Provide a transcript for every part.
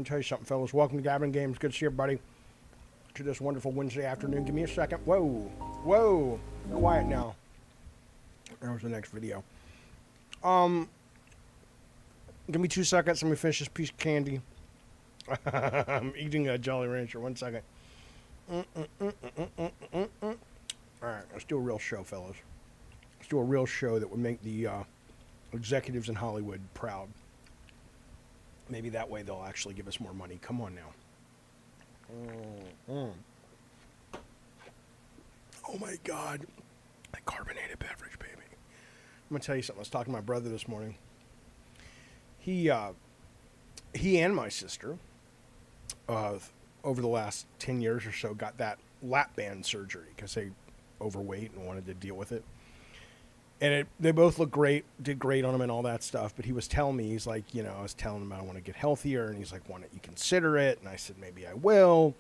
me tell you something, fellas. Welcome to Gavin Games. Good to see everybody. To this wonderful Wednesday afternoon. Give me a second. Whoa. Whoa. Quiet now. There was the next video. Give me 2 seconds. Let me finish this piece of candy. I'm eating a Jolly Rancher. 1 second. Alright, let's do a real show, fellas. Let's do a real show that would make the executives in Hollywood proud. Maybe that way they'll actually give us more money. Come on now. Oh my God. That carbonated beverage, baby. I'm going to tell you something. I was talking to my brother this morning. He and my sister, over the last 10 years or so, got that lap band surgery because they overweight and wanted to deal with it. And they both look great, did great on them and all that stuff. But he was telling me, he's like, I was telling him I want to get healthier. And he's like, why don't you consider it? And I said, maybe I will.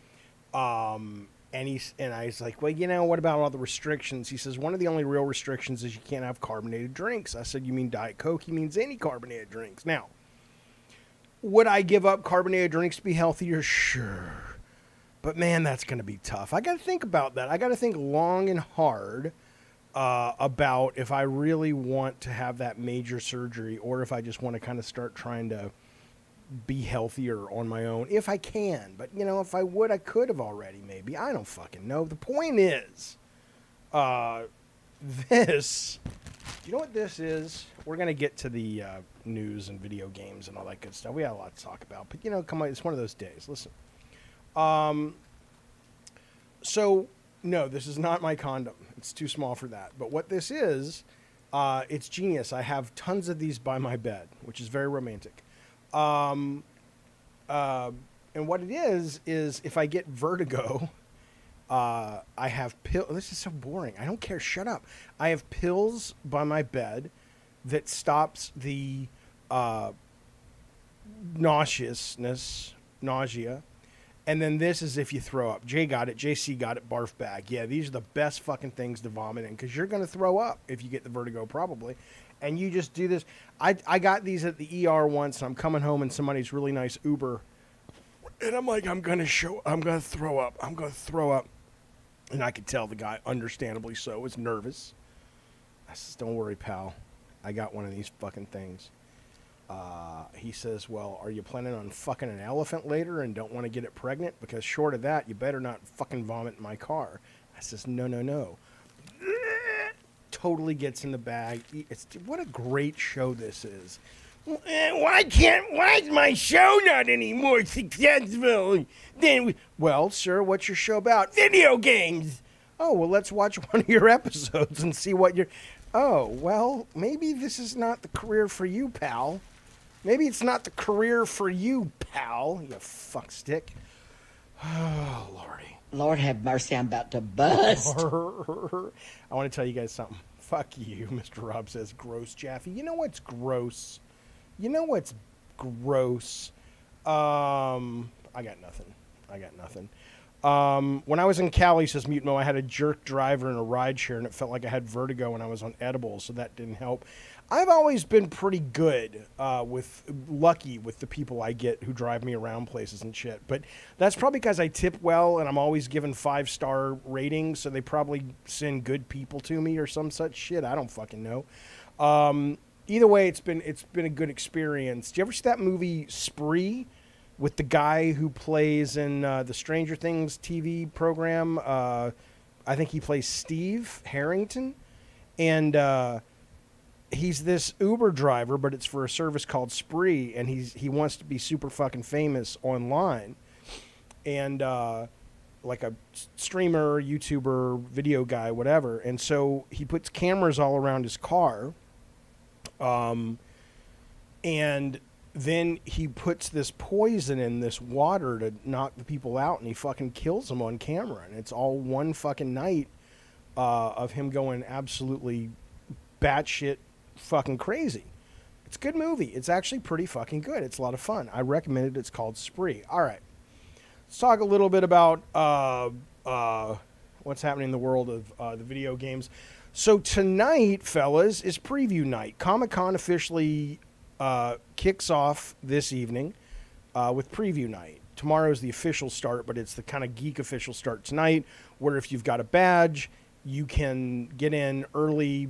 And I was like, well, what about all the restrictions? He says, one of the only real restrictions is you can't have carbonated drinks. I said, you mean Diet Coke? He means any carbonated drinks. Now, would I give up carbonated drinks to be healthier? Sure. But man, that's going to be tough. I got to think about that. I got to think long and hard about if I really want to have that major surgery or if I just want to kind of start trying to be healthier on my own, if I can. But, if I would, I could have already, maybe. I don't fucking know. The point is, this, you know what this is? We're going to get to the news and video games and all that good stuff. We got a lot to talk about. But, come on, it's one of those days. Listen. So, no, this is not my condom. It's too small for that. But what this is, it's genius. I have tons of these by my bed, which is very romantic. And what it is if I get vertigo, I have pills. This is so boring. I don't care. Shut up. I have pills by my bed that stops the nausea. And then this is if you throw up. Jay got it. JC got it. Barf bag. Yeah, these are the best fucking things to vomit in because you're going to throw up if you get the vertigo probably. And you just do this. I got these at the ER once. And I'm coming home in somebody's really nice Uber. And I'm like, I'm going to throw up. I'm going to throw up. And I could tell the guy, understandably so, was nervous. I says, don't worry, pal. I got one of these fucking things. He says, well, are you planning on fucking an elephant later and don't want to get it pregnant? Because short of that, you better not fucking vomit in my car. I says, no. Totally gets in the bag. What a great show this is. Why is my show not any more successful? Well, sir, what's your show about? Video games. Oh, well, let's watch one of your episodes and see what you're... Oh, well, maybe this is not the career for you, pal. Maybe it's not the career for you, pal, you fuckstick. Oh, Lordy. Lord have mercy, I'm about to bust. I want to tell you guys something. Fuck you, Mr. Rob says, gross, Jaffe. You know what's gross? I got nothing. When I was in Cali, says Mutmo, I had a jerk driver in a ride share, and it felt like I had vertigo when I was on edibles, so that didn't help. I've always been pretty good, lucky with the people I get who drive me around places and shit. But that's probably because I tip well, and I'm always given 5-star ratings, so they probably send good people to me or some such shit. I don't fucking know. Either way, it's been a good experience. Did you ever see that movie Spree? With the guy who plays in the Stranger Things TV program. I think he plays Steve Harrington. And he's this Uber driver, but it's for a service called Spree. And he wants to be super fucking famous online. And like a streamer, YouTuber, video guy, whatever. And so he puts cameras all around his car. And then he puts this poison in this water to knock the people out, and he fucking kills them on camera. And it's all one fucking night of him going absolutely batshit fucking crazy. It's a good movie. It's actually pretty fucking good. It's a lot of fun. I recommend it. It's called Spree. All right. Let's talk a little bit about what's happening in the world of the video games. So tonight, fellas, is preview night. Comic-Con officially kicks off this evening. with preview night. Tomorrow's the official start, but it's the kind of geek official start tonight, where if you've got a badge, you can get in early.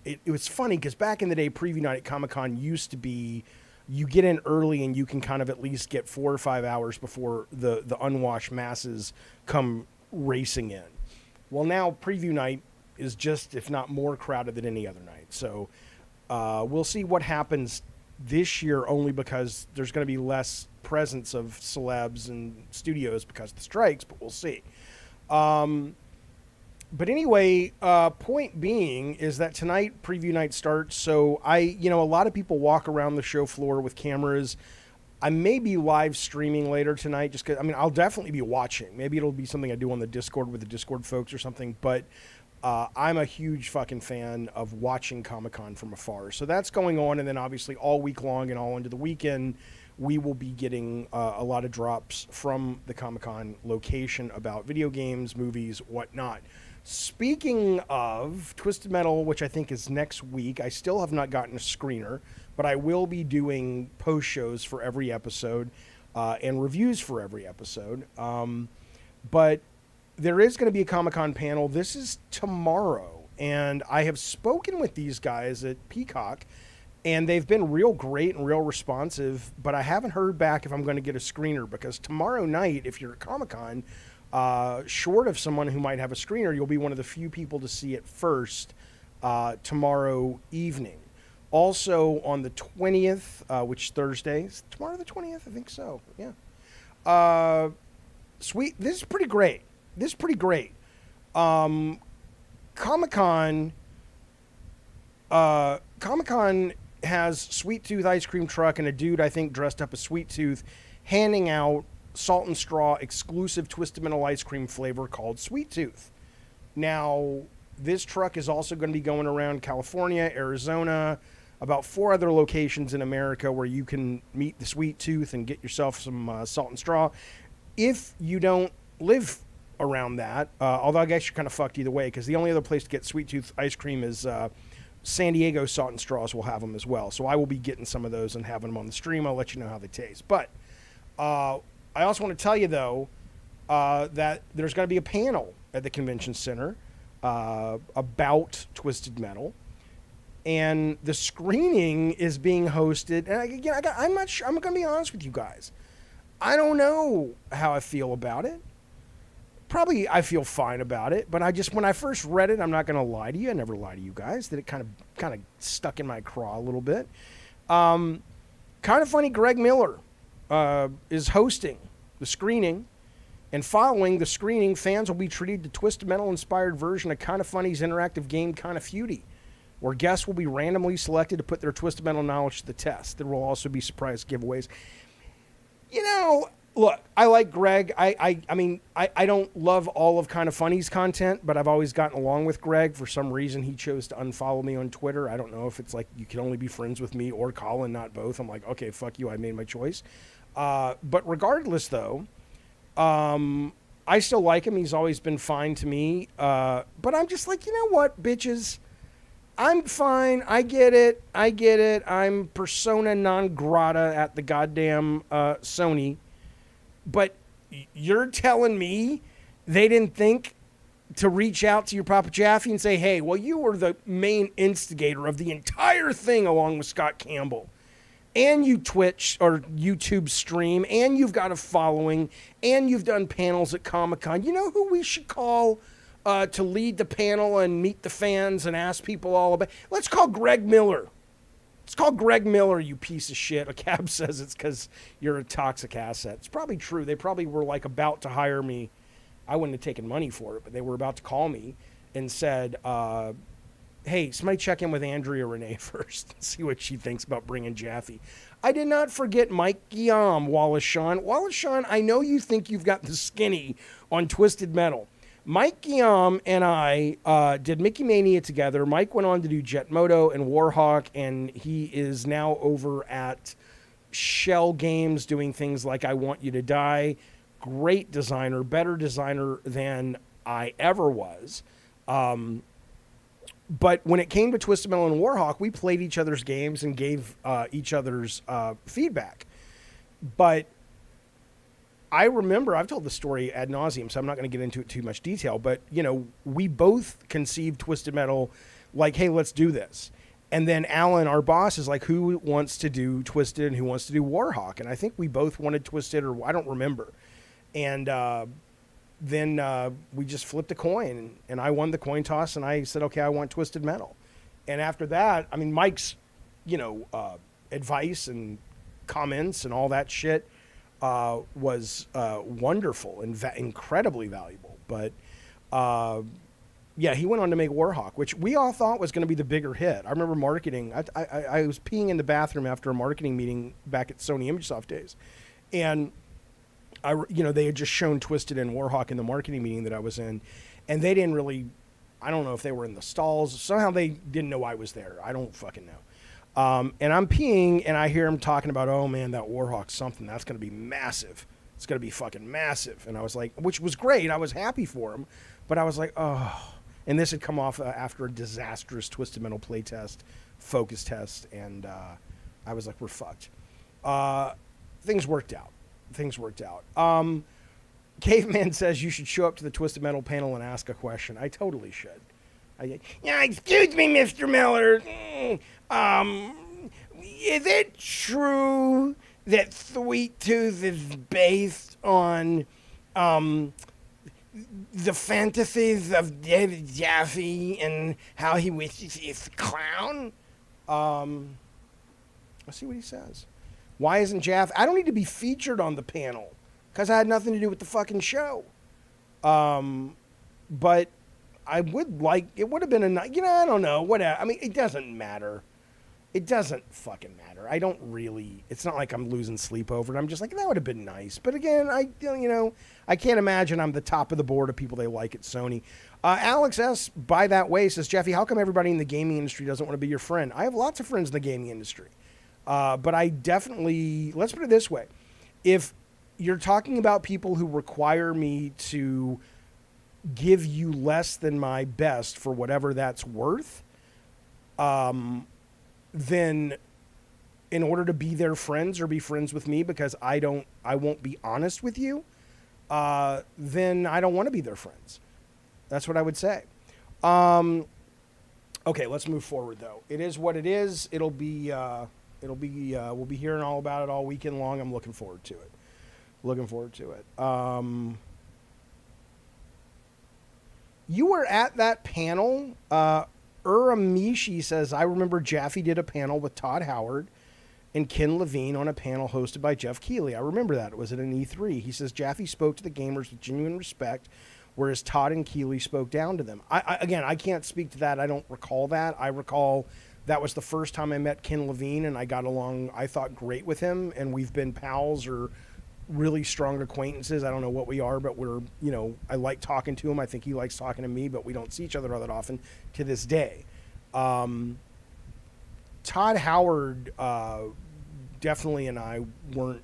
It was funny because back in the day, preview night at Comic-Con used to be you get in early and you can kind of at least get 4 or 5 hours before the unwashed masses come racing in. Well, now preview night is just, if not more crowded than any other night. So we'll see what happens this year, only because there's going to be less presence of celebs and studios because of the strikes, but we'll see. But anyway, point being is that tonight preview night starts. So a lot of people walk around the show floor with cameras. I may be live streaming later tonight just because, I'll definitely be watching. Maybe it'll be something I do on the Discord with the Discord folks or something. But I'm a huge fucking fan of watching Comic-Con from afar. So that's going on. And then obviously all week long and all into the weekend, we will be getting a lot of drops from the Comic-Con location about video games, movies, whatnot. Speaking of Twisted Metal, which I think is next week, I still have not gotten a screener, but I will be doing post shows for every episode and reviews for every episode. But there is going to be a Comic-Con panel. This is tomorrow, and I have spoken with these guys at Peacock, and they've been real great and real responsive, but I haven't heard back if I'm going to get a screener, because tomorrow night, if you're at Comic-Con, short of someone who might have a screener, you'll be one of the few people to see it first tomorrow evening. Also on the 20th, which Thursday, is tomorrow the 20th? I think so, yeah. Sweet, this is pretty great. Comic-Con has Sweet Tooth ice cream truck and a dude, I think, dressed up as Sweet Tooth, handing out Salt and Straw exclusive Twisted Metal ice cream flavor called Sweet Tooth. Now, this truck is also going to be going around California, Arizona, about 4 other locations in America where you can meet the Sweet Tooth and get yourself some Salt and Straw. If you don't live around that, although I guess you're kind of fucked either way, because the only other place to get Sweet Tooth ice cream is San Diego Salt and Straws will have them as well. So I will be getting some of those and having them on the stream. I'll let you know how they taste. But I also want to tell you, though, that there's going to be a panel at the convention center about Twisted Metal. And the screening is being hosted. And again, I'm not sure. I'm going to be honest with you guys. I don't know how I feel about it. Probably I feel fine about it. But when I first read it, I'm not going to lie to you. I never lie to you guys. That it kind of stuck in my craw a little bit. Kind of funny, Greg Miller is hosting the screening, and following the screening, fans will be treated to Twisted Metal inspired version of Kind of Funny's interactive game Kind of Feudy, where guests will be randomly selected to put their Twisted Metal knowledge to the test. There will also be surprise giveaways. Look, I like Greg. I don't love all of Kind of Funny's content, but I've always gotten along with Greg. For some reason, he chose to unfollow me on Twitter. I don't know if it's like you can only be friends with me or Colin, not both. I'm like, okay, fuck you. I made my choice. But regardless, though, I still like him. He's always been fine to me. But I'm just like, you know what, bitches? I'm fine. I get it. I'm persona non grata at the goddamn Sony. But you're telling me they didn't think to reach out to your Papa Jaffe and say, hey, well, you were the main instigator of the entire thing along with Scott Campbell. And you Twitch or YouTube stream, and you've got a following, and you've done panels at Comic-Con. You know who we should call to lead the panel and meet the fans and ask people all about? Let's call Greg Miller. It's called Greg Miller, you piece of shit. A cab says it's because you're a toxic asset. It's probably true. They probably were like about to hire me. I wouldn't have taken money for it, but they were about to call me and said, hey, somebody check in with Andrea Renee first and see what she thinks about bringing Jaffe. I did not forget Mike Guillaume, Wallace Shawn. Wallace Shawn, I know you think you've got the skinny on Twisted Metal. Mike Guillaume and I did Mickey Mania together. Mike went on to do Jet Moto and Warhawk, and he is now over at Shell Games doing things like I Want You to Die. Great designer, better designer than I ever was. But when it came to Twisted Metal and Warhawk, we played each other's games and gave each other's feedback. But I remember, I've told the story ad nauseum, so I'm not going to get into it too much detail, but, you know, we both conceived Twisted Metal like, hey, let's do this. And then Alan, our boss, is like, who wants to do Twisted and who wants to do Warhawk? And I think we both wanted Twisted, or I don't remember. And then we just flipped a coin, and I won the coin toss, and I said, okay, I want Twisted Metal. And after that, I mean, Mike's, you know, advice and comments and all that shit was wonderful and incredibly valuable. But yeah, he went on to make Warhawk, which we all thought was going to be the bigger hit. I remember marketing. I was peeing in the bathroom after a marketing meeting back at Sony ImageSoft days, and they had just shown Twisted and Warhawk in the marketing meeting that I was in, and they didn't really. I don't know if they were in the stalls. Somehow they didn't know I was there. I don't fucking know. And I'm peeing, and I hear him talking about, oh man, that Warhawk's something that's going to be massive. It's going to be fucking massive. And I was like, which was great. I was happy for him, but I was like, oh. And this had come off after a disastrous Twisted Metal playtest, focus test, and I was like, we're fucked. Things worked out. Caveman says you should show up to the Twisted Metal panel and ask a question. I totally should. Yeah, excuse me, Mr. Miller. Is it true that Sweet Tooth is based on the fantasies of David Jaffe and how he wishes he's a clown? Let's see what he says. Why isn't Jaffe? I don't need to be featured on the panel because I had nothing to do with the fucking show. But I would like, it would have been a, I don't know, whatever. I mean, it doesn't matter. It doesn't fucking matter. I don't really, it's not like I'm losing sleep over it. I'm just like, that would have been nice. But again, I can't imagine I'm the top of the board of people they like at Sony. Alex S., by that way, says, Jeffy, how come everybody in the gaming industry doesn't want to be your friend? I have lots of friends in the gaming industry. But I definitely, let's put it this way. If you're talking about people who require me to give you less than my best for whatever that's worth, then in order to be their friends or be friends with me because I won't be honest with you, then I don't want to be their friends. That's what I would say. Okay, let's move forward though. It is what it is. We'll be hearing all about it all weekend long. I'm looking forward to it. You were at that panel. Uramishi says, I remember Jaffe did a panel with Todd Howard and Ken Levine on a panel hosted by Jeff Keighley. I remember that. It was at an E3. He says, Jaffe spoke to the gamers with genuine respect, whereas Todd and Keighley spoke down to them. I can't speak to that. I don't recall that. I recall that was the first time I met Ken Levine, and I got along, I thought, great with him, and we've been pals or really strong acquaintances. I don't know what we are, but we're, I like talking to him. I think he likes talking to me, but we don't see each other all that often to this day. Todd Howard definitely and I weren't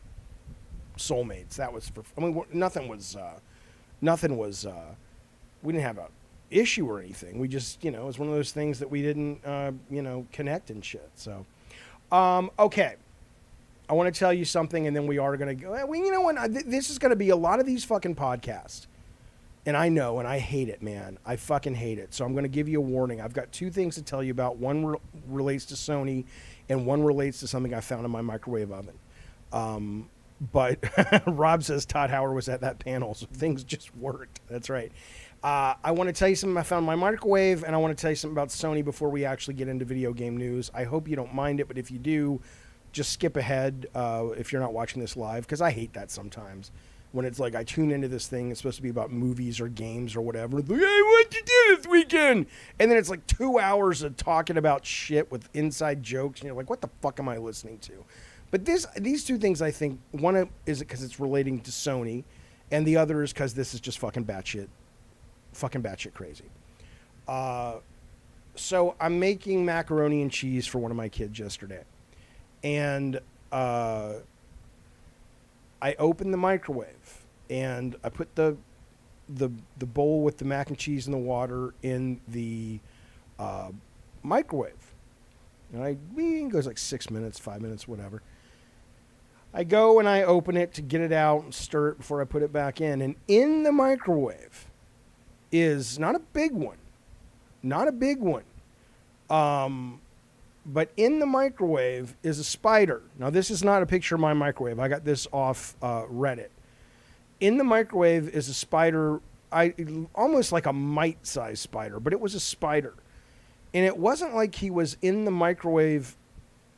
soulmates. That was nothing was, we didn't have a issue or anything. We just, it was one of those things that we didn't, connect and shit. So, okay. I want to tell you something, and then we are going to go. Well, you know what? This is going to be a lot of these fucking podcasts. And I know, and I hate it, man. I fucking hate it. So I'm going to give you a warning. I've got two things to tell you about. One relates to Sony, and one relates to something I found in my microwave oven. But Rob says Todd Howard was at that panel, so things just worked. That's right. I want to tell you something I found in my microwave, and I want to tell you something about Sony before we actually get into video game news. I hope you don't mind it, but if you do, just skip ahead if you're not watching this live, because I hate that sometimes. When it's like I tune into this thing, it's supposed to be about movies or games or whatever. Like, hey, what'd you do this weekend? And then it's like 2 hours of talking about shit with inside jokes, and you're like, what the fuck am I listening to? But these two things, I think, one is because it's relating to Sony, and the other is because this is just fucking batshit crazy. So I'm making macaroni and cheese for one of my kids yesterday. And I opened the microwave and I put the bowl with the mac and cheese and the water in the microwave. And it goes like 6 minutes, 5 minutes, whatever. I go and I open it to get it out and stir it before I put it back in. And in the microwave is not a big one. Not a big one. But in the microwave is a spider. Now, this is not a picture of my microwave. I got this off Reddit. In the microwave is a spider, almost like a mite-sized spider, but it was a spider. And it wasn't like he was in the microwave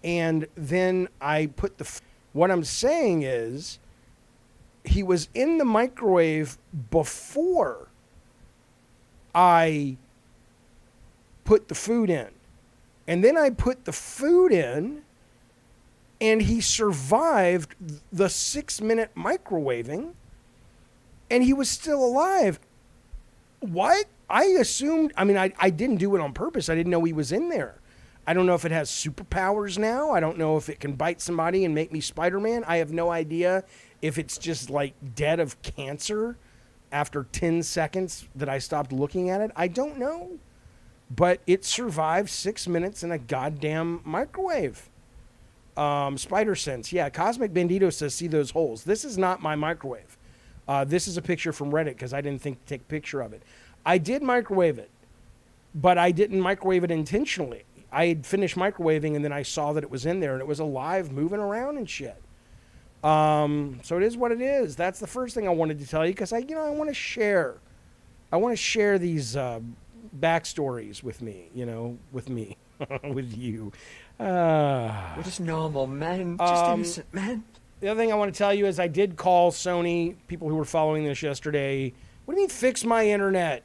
and then I put the... What I'm saying is he was in the microwave before I put the food in. And then I put the food in and he survived the 6-minute microwaving and he was still alive. What? I assumed, I mean, I didn't do it on purpose. I didn't know he was in there. I don't know if it has superpowers now. I don't know if it can bite somebody and make me Spider-Man. I have no idea if it's just like dead of cancer after 10 seconds that I stopped looking at it. I don't know. But it survived 6 minutes in a goddamn microwave. Spider Sense. Yeah, Cosmic Bandito says, see those holes. This is not my microwave. This is a picture from Reddit because I didn't think to take a picture of it. I did microwave it, but I didn't microwave it intentionally. I had finished microwaving and then I saw that it was in there and it was alive, moving around and shit. So it is what it is. That's the first thing I wanted to tell you because I want to share. I want to share these backstories with me, with me, with you. We're just normal men, just innocent men. The other thing I want to tell you is I did call Sony, people who were following this yesterday. What do you mean fix my internet?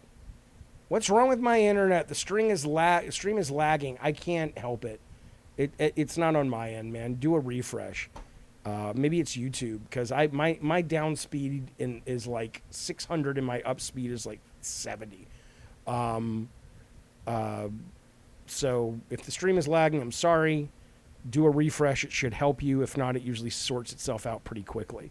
What's wrong with my internet? The stream is lagging. I can't help it. It's not on my end, man. Do a refresh. Maybe it's YouTube because my down speed is like 600 and my up speed is like 70. So if the stream is lagging, I'm sorry. Do a refresh. It should help you. If not, it usually sorts itself out pretty quickly.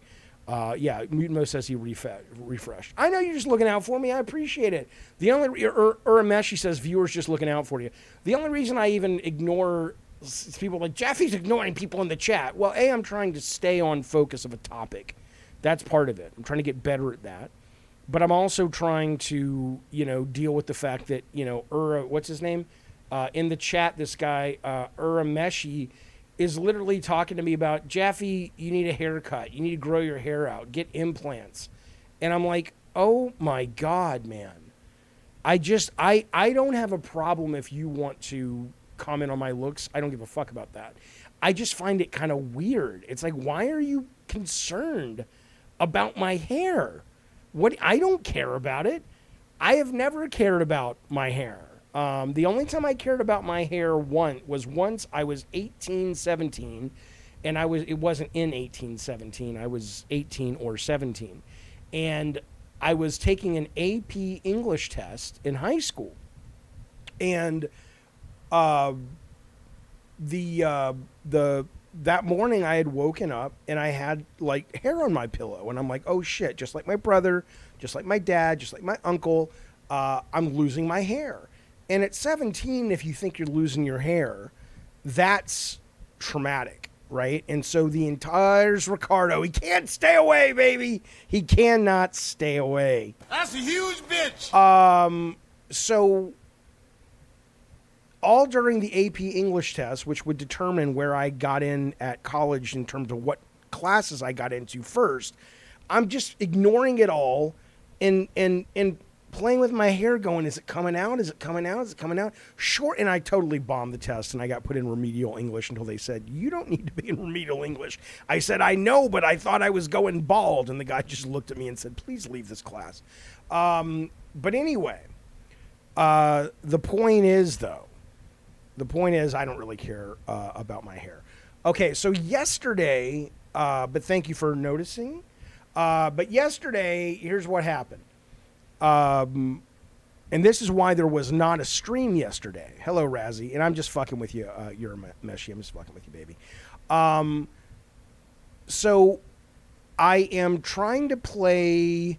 Yeah, Mutmo says he refreshed. I know you're just looking out for me. I appreciate it. The only Urameshi says viewers just looking out for you. The only reason I even ignore people like Jaffe's ignoring people in the chat. Well, I'm trying to stay on focus of a topic. That's part of it. I'm trying to get better at that. But I'm also trying to, deal with the fact that, what's his name? In the chat, this guy, Urameshi, is literally talking to me about, Jaffe, you need a haircut. You need to grow your hair out. Get implants. And I'm like, oh my God, man. I don't have a problem if you want to comment on my looks. I don't give a fuck about that. I just find it kind of weird. It's like, why are you concerned about my hair? I don't care about it. I have never cared about my hair. The only time I cared about my hair was once I was 18, 17, and it wasn't in 18, 17. I was 18 or 17. And I was taking an AP English test in high school. And that morning I had woken up and I had like hair on my pillow. And I'm like, oh shit, just like my brother, just like my dad, just like my uncle, I'm losing my hair. And at 17, if you think you're losing your hair, that's traumatic, right? And so the entire Ricardo, he can't stay away, baby. He cannot stay away. That's a huge bitch. So all during the AP English test, which would determine where I got in at college in terms of what classes I got into first, I'm just ignoring it all and playing with my hair going, is it coming out? Is it coming out? Is it coming out? Short. And I totally bombed the test and I got put in remedial English until they said, you don't need to be in remedial English. I said, I know, but I thought I was going bald. And the guy just looked at me and said, please leave this class. But anyway, the point is I don't really care about my hair. Okay. So yesterday, but thank you for noticing. But yesterday, here's what happened. And this is why there was not a stream yesterday. Hello, Razzie. And I'm just fucking with you. You're a Meshi. I'm just fucking with you, baby. So I am trying to play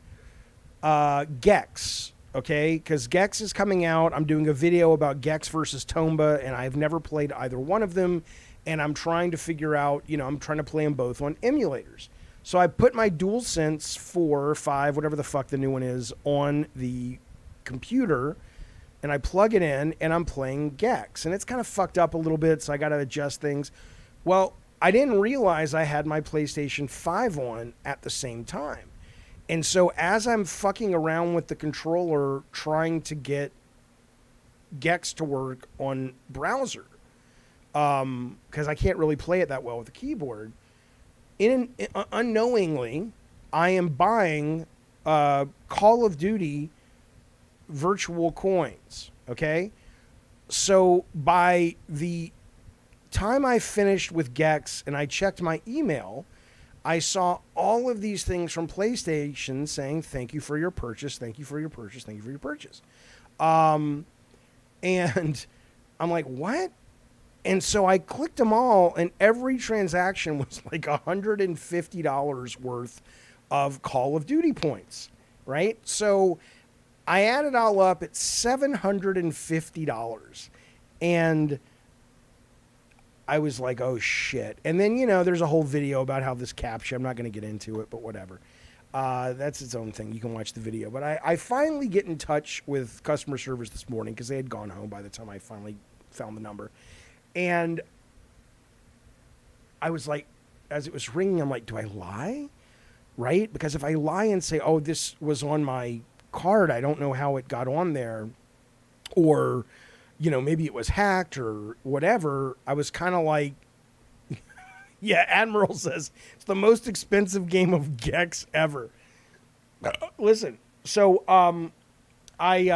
Gex, okay? Because Gex is coming out. I'm doing a video about Gex versus Tomba, and I've never played either one of them. and I'm trying to figure out, I'm trying to play them both on emulators. So I put my DualSense 4 or 5, whatever the fuck the new one is, on the computer, and I plug it in, and I'm playing Gex. And it's kind of fucked up a little bit, so I got to adjust things. Well, I didn't realize I had my PlayStation 5 on at the same time. And so as I'm fucking around with the controller trying to get Gex to work on browser, because I can't really play it that well with the keyboard, unknowingly, I am buying Call of Duty virtual coins, okay? So by the time I finished with Gex and I checked my email, I saw all of these things from PlayStation saying, thank you for your purchase, thank you for your purchase, thank you for your purchase. And I'm like, what? And so I clicked them all, and every transaction was like $150 worth of Call of Duty points, right? So I added all up at $750. And I was like, oh, shit. And then, there's a whole video about how this captcha, I'm not going to get into it, but whatever. That's its own thing. You can watch the video. But I finally get in touch with customer service this morning because they had gone home by the time I finally found the number. And I was like, as it was ringing, I'm like, do I lie? Right? Because if I lie and say, oh, this was on my card, I don't know how it got on there, or, maybe it was hacked or whatever, I was kind of like, yeah, Admiral says, it's the most expensive game of Gex ever. Listen, so I'm like,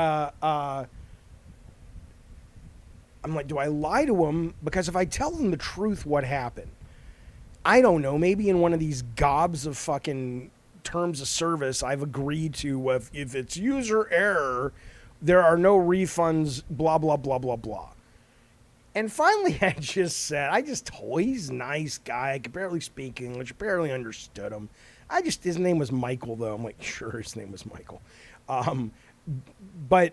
do I lie to them? Because if I tell them the truth, what happened? I don't know. Maybe in one of these gobs of fucking terms of service, I've agreed to, if it's user error, there are no refunds, blah, blah, blah, blah, blah. And finally, I just told, he's a nice guy. I could barely speak English, barely understood him. His name was Michael, though. I'm like, sure, his name was Michael. But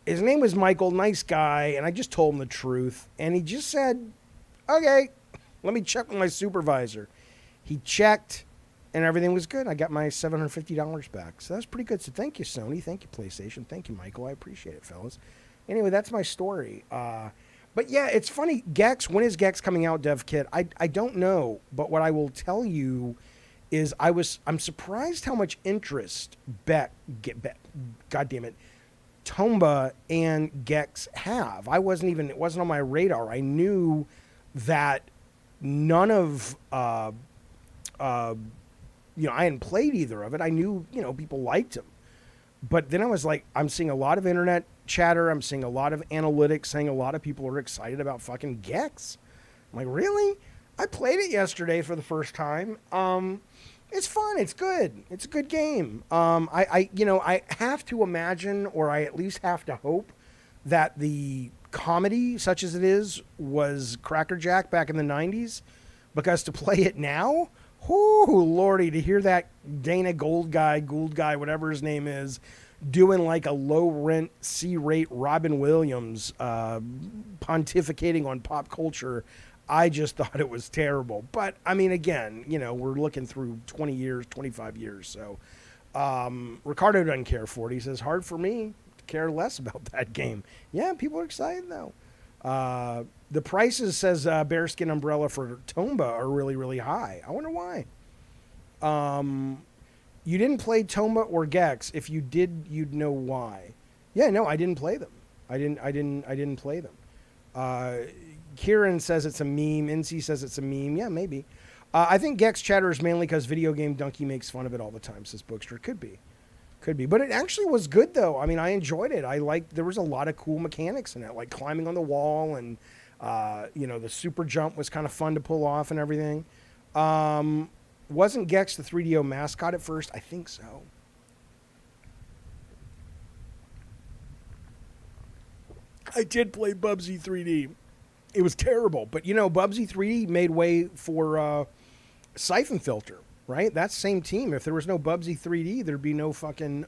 his name was Michael, nice guy, and I just told him the truth. And he just said, okay, let me check with my supervisor. He checked, and everything was good. I got my $750 back. So that's pretty good. So thank you, Sony. Thank you, PlayStation. Thank you, Michael. I appreciate it, fellas. Anyway, that's my story. But yeah, it's funny. Gex, when is Gex coming out, Dev Kit? I don't know. But what I will tell you is I'm surprised how much interest God damn it, Tomba and Gex have. it wasn't on my radar. I knew that none of, I hadn't played either of it. I knew, people liked them. But then I was like, I'm seeing a lot of internet chatter. I'm seeing a lot of analytics saying a lot of people are excited about fucking Gex. I'm like, really? I played it yesterday for the first time. It's fun. It's good. It's a good game. I have to imagine, or I at least have to hope, that the comedy, such as it is, was crackerjack back in the 90s. Because to play it now, whoo, lordy, to hear that Dana Gould guy, whatever his name is, doing like a low-rent, C-rate Robin Williams, pontificating on pop culture, I just thought it was terrible. But, I mean, again, we're looking through 20 years, 25 years. So, Ricardo doesn't care for it. He says, hard for me to care less about that game. Yeah, people are excited, though. The prices, says Bearskin Umbrella, for Tomba are really, really high. I wonder why. You didn't play Tomba or Gex. If you did, you'd know why. Yeah, no, I didn't play them. I didn't play them. Kieran says it's a meme. NC says it's a meme. Yeah, maybe. I think Gex chatter is mainly because Video Game Donkey makes fun of it all the time, says Bookster. Could be. But it actually was good, though. I mean, I enjoyed it. There was a lot of cool mechanics in it, like climbing on the wall, and, the super jump was kind of fun to pull off and everything. Wasn't Gex the 3DO mascot at first? I think so. I did play Bubsy 3D. It was terrible, but Bubsy 3D made way for Siphon Filter, right? That's the same team. If there was no Bubsy 3D, there'd be no fucking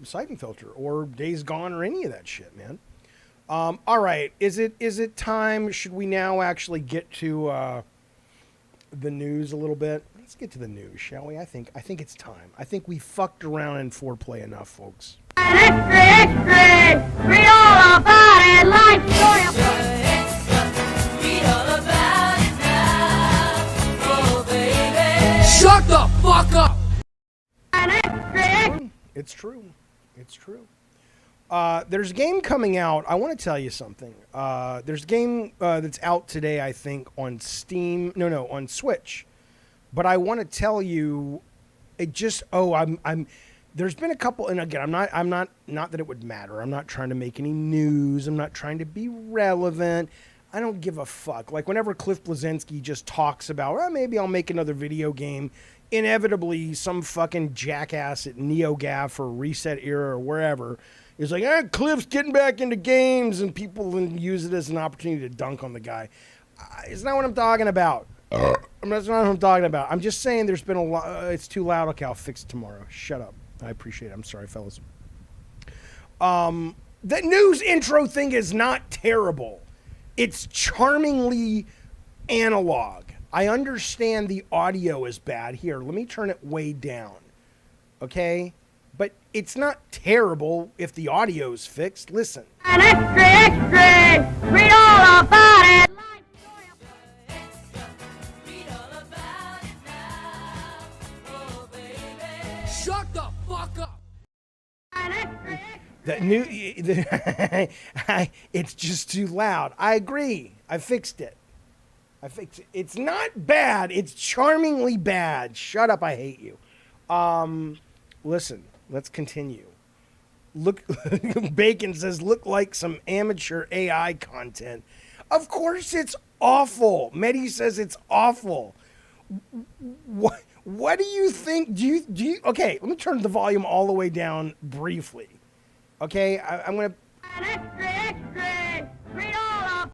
Siphon Filter or Days Gone or any of that shit, man. All right. Is it time? Should we now actually get to the news a little bit? Let's get to the news, shall we? I think it's time. I think we fucked around in foreplay enough, folks. Extra, extra! Read all about it, life story. Shut the fuck up! It's true. It's true. There's a game coming out. I want to tell you something. There's a game that's out today, I think, on Steam. No, on Switch. But I want to tell you, it just. Oh, I'm. There's been a couple, and again, I'm not. Not that it would matter. I'm not trying to make any news. I'm not trying to be relevant. I don't give a fuck. Like whenever Cliff Bleszinski just talks about, well, maybe I'll make another video game. Inevitably, some fucking jackass at NeoGAF or Reset Era or wherever is like, Cliff's getting back into games, and people then use it as an opportunity to dunk on the guy. It's not what I'm talking about. That's not what I'm talking about. I'm just saying there's been a lot. It's too loud. Okay, I'll fix it tomorrow. Shut up. I appreciate it. I'm sorry, fellas. The news intro thing is not terrible. It's charmingly analog. I understand the audio is bad. Here, let me turn it way down. Okay? But it's not terrible if the audio's fixed. Listen. An extra, extra! Read all about it! Shut the fuck up! The new, it's just too loud. I agree. I fixed it. It's not bad. It's charmingly bad. Shut up. I hate you. Listen. Let's continue. Look, Bacon says, look like some amateur AI content. Of course it's awful. Medi says it's awful. What do you think? Do you? Okay, let me turn the volume all the way down briefly. Okay, I'm gonna. An extra, extra! Read all of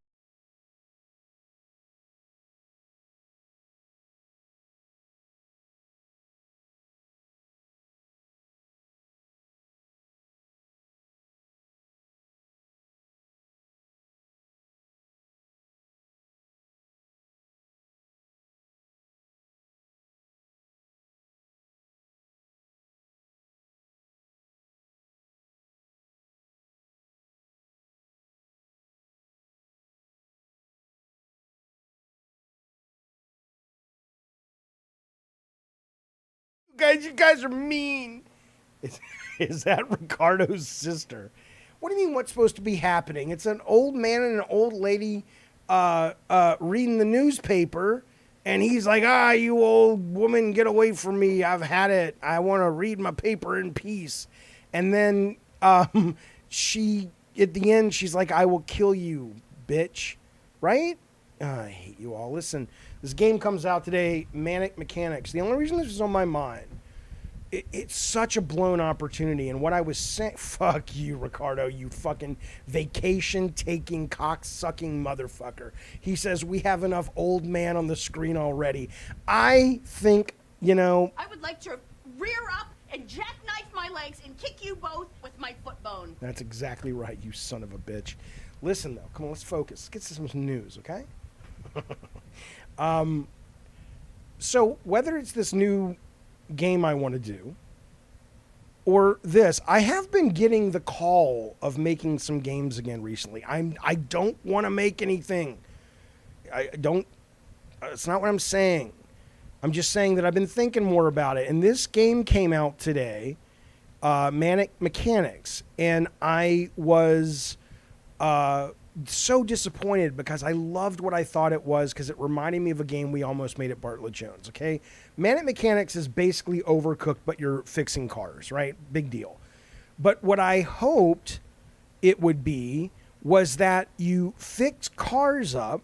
You guys are mean. Is that Ricardo's sister? What do you mean? What's supposed to be happening? It's an old man and an old lady reading the newspaper, and he's like, you old woman, get away from me. I've had it. I want to read my paper in peace. And then she, at the end, she's like, I will kill you, bitch. Right? I hate you all. Listen, this game comes out today, Manic Mechanics. The only reason this is on my mind, it's such a blown opportunity. And what I was saying, fuck you, Ricardo, you fucking vacation-taking, cock-sucking motherfucker. He says, we have enough old man on the screen already. I think, I would like to rear up and jackknife my legs and kick you both with my foot bone. That's exactly right, you son of a bitch. Listen, though. Come on, let's focus. Let's get to some news, okay? So whether it's this new game I want to do or this, I have been getting the call of making some games again recently. I don't want to make anything. I don't. It's not what I'm saying. I'm just saying that I've been thinking more about it. And this game came out today, Manic Mechanics, and I was so disappointed because I loved what I thought it was because it reminded me of a game we almost made at Bartlett Jones, okay? Manic Mechanics is basically Overcooked, but you're fixing cars, right? Big deal. But what I hoped it would be was that you fix cars up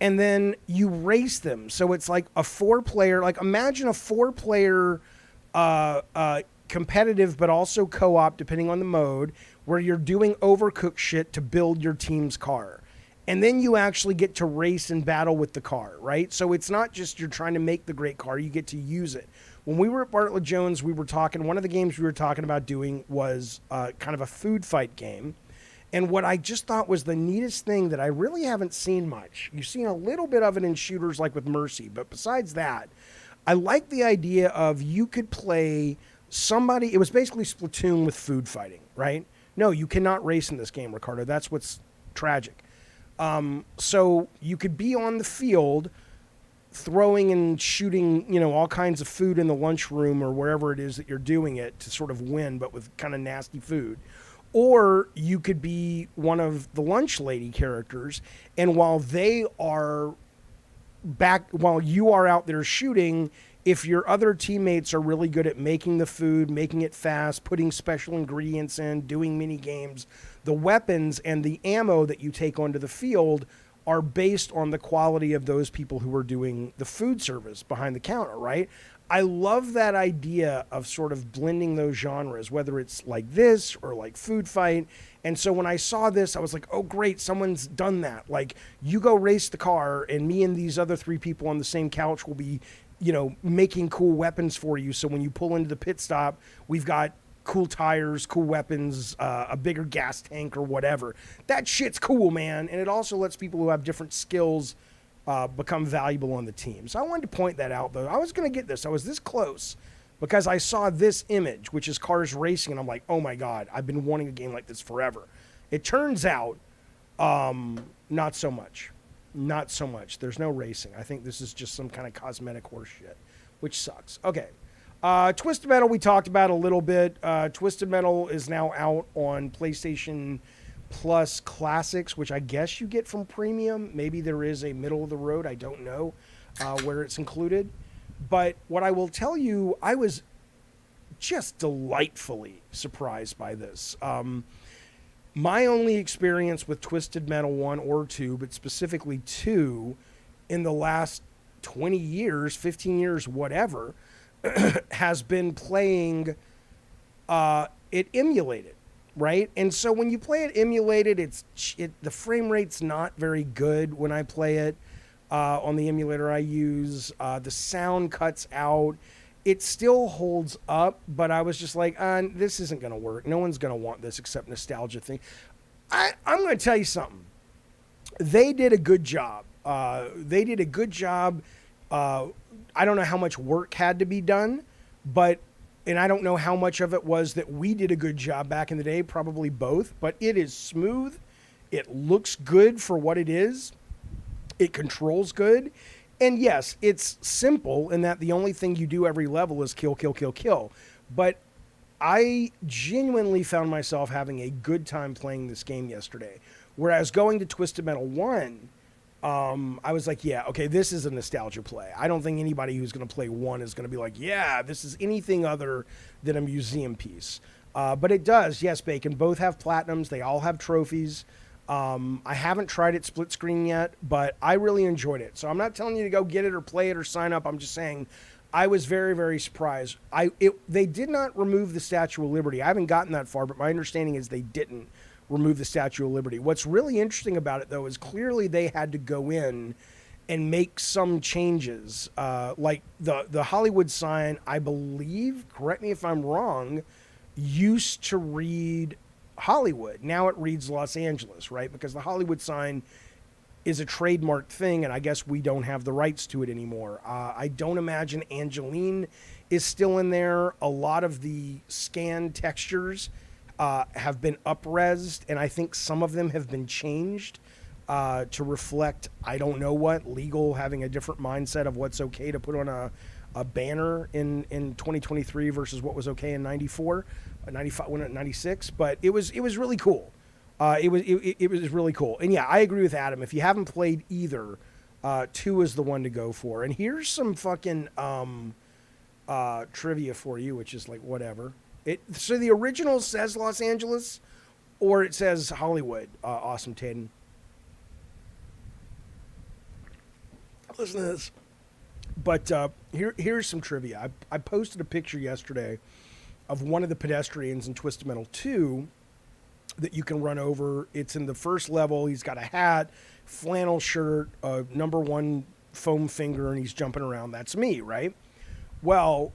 and then you race them. So it's like a four-player, like imagine a four-player competitive but also co-op, depending on the mode, where you're doing Overcooked shit to build your team's car. And then you actually get to race and battle with the car, right? So it's not just you're trying to make the great car, you get to use it. When we were at Bartlett Jones, we were talking, one of the games we were talking about doing was kind of a food fight game. And what I just thought was the neatest thing that I really haven't seen much. You've seen a little bit of it in shooters like with Mercy, but besides that, I like the idea of you could play somebody. It was basically Splatoon with food fighting, right? No, you cannot race in this game, Ricardo. That's what's tragic. So you could be on the field throwing and shooting, you know, all kinds of food in the lunchroom or wherever it is that you're doing it to sort of win, but with kind of nasty food. Or you could be one of the lunch lady characters, and while they are while you are out there shooting, if your other teammates are really good at making the food, making it fast, putting special ingredients in, doing mini games, the weapons and the ammo that you take onto the field are based on the quality of those people who are doing the food service behind the counter, right? I love that idea of sort of blending those genres, whether it's like this or like Food Fight. And so when I saw this, I was like, oh, great, someone's done that. Like, you go race the car, and me and these other three people on the same couch will be, you know, making cool weapons for you. So when you pull into the pit stop, we've got cool tires, cool weapons, a bigger gas tank or whatever. That shit's cool, man. And it also lets people who have different skills become valuable on the team. So I wanted to point that out, though. I was going to get this. I was this close because I saw this image, which is cars racing, and I'm like, oh, my God, I've been wanting a game like this forever. It turns out not so much. Not so much. There's no racing. I think this is just some kind of cosmetic horse shit, which sucks. Okay. Twisted Metal we talked about a little bit. Twisted Metal is now out on PlayStation Plus Classics, which I guess you get from Premium. Maybe there is a middle of the road, I don't know, where it's included. But what I will tell you, I was just delightfully surprised by this. My only experience with Twisted Metal 1 or 2, but specifically 2, in the last 20 years, 15 years, whatever, has been playing it emulated. Right? And so when you play it emulated, the frame rate's not very good when I play it on the emulator I use. The sound cuts out. It still holds up, but I was just like, this isn't going to work. No one's going to want this except nostalgia thing. I'm going to tell you something. They did a good job. I don't know how much work had to be done, and I don't know how much of it was that we did a good job back in the day, probably both, but it is smooth. It looks good for what it is. It controls good. And yes, it's simple in that the only thing you do every level is kill, kill, kill, kill. But I genuinely found myself having a good time playing this game yesterday. Whereas going to Twisted Metal 1, I was like, yeah, okay, this is a nostalgia play. I don't think anybody who's going to play 1 is going to be like, yeah, this is anything other than a museum piece. But it does, yes, Bacon. Both have platinums. They all have trophies. I haven't tried it split screen yet, but I really enjoyed it. So I'm not telling you to go get it or play it or sign up. I'm just saying I was very, very surprised. They did not remove the Statue of Liberty. I haven't gotten that far, but my understanding is they didn't remove the Statue of Liberty. What's really interesting about it, though, is clearly they had to go in and make some changes. Like the Hollywood sign, I believe, correct me if I'm wrong, used to read Hollywood. Now it reads Los Angeles, right? Because the Hollywood sign is a trademarked thing, and I guess we don't have the rights to it anymore. I don't imagine Angeline is still in there. A lot of the scanned textures have been up-resed, and I think some of them have been changed to reflect, I don't know what, legal, having a different mindset of what's okay to put on a banner in 2023 versus what was okay in 94, 95, 96. But it was really cool. It was really cool. And yeah, I agree with Adam. If you haven't played either, 2 is the one to go for. And here's some fucking trivia for you, which is like whatever. So the original says Los Angeles, or it says Hollywood. Awesome, Taden. Listen to this. But here's some trivia. I posted a picture yesterday of one of the pedestrians in Twisted Metal 2 that you can run over. It's in the first level. He's got a hat, flannel shirt, a #1 foam finger, and he's jumping around. That's me, right? Well,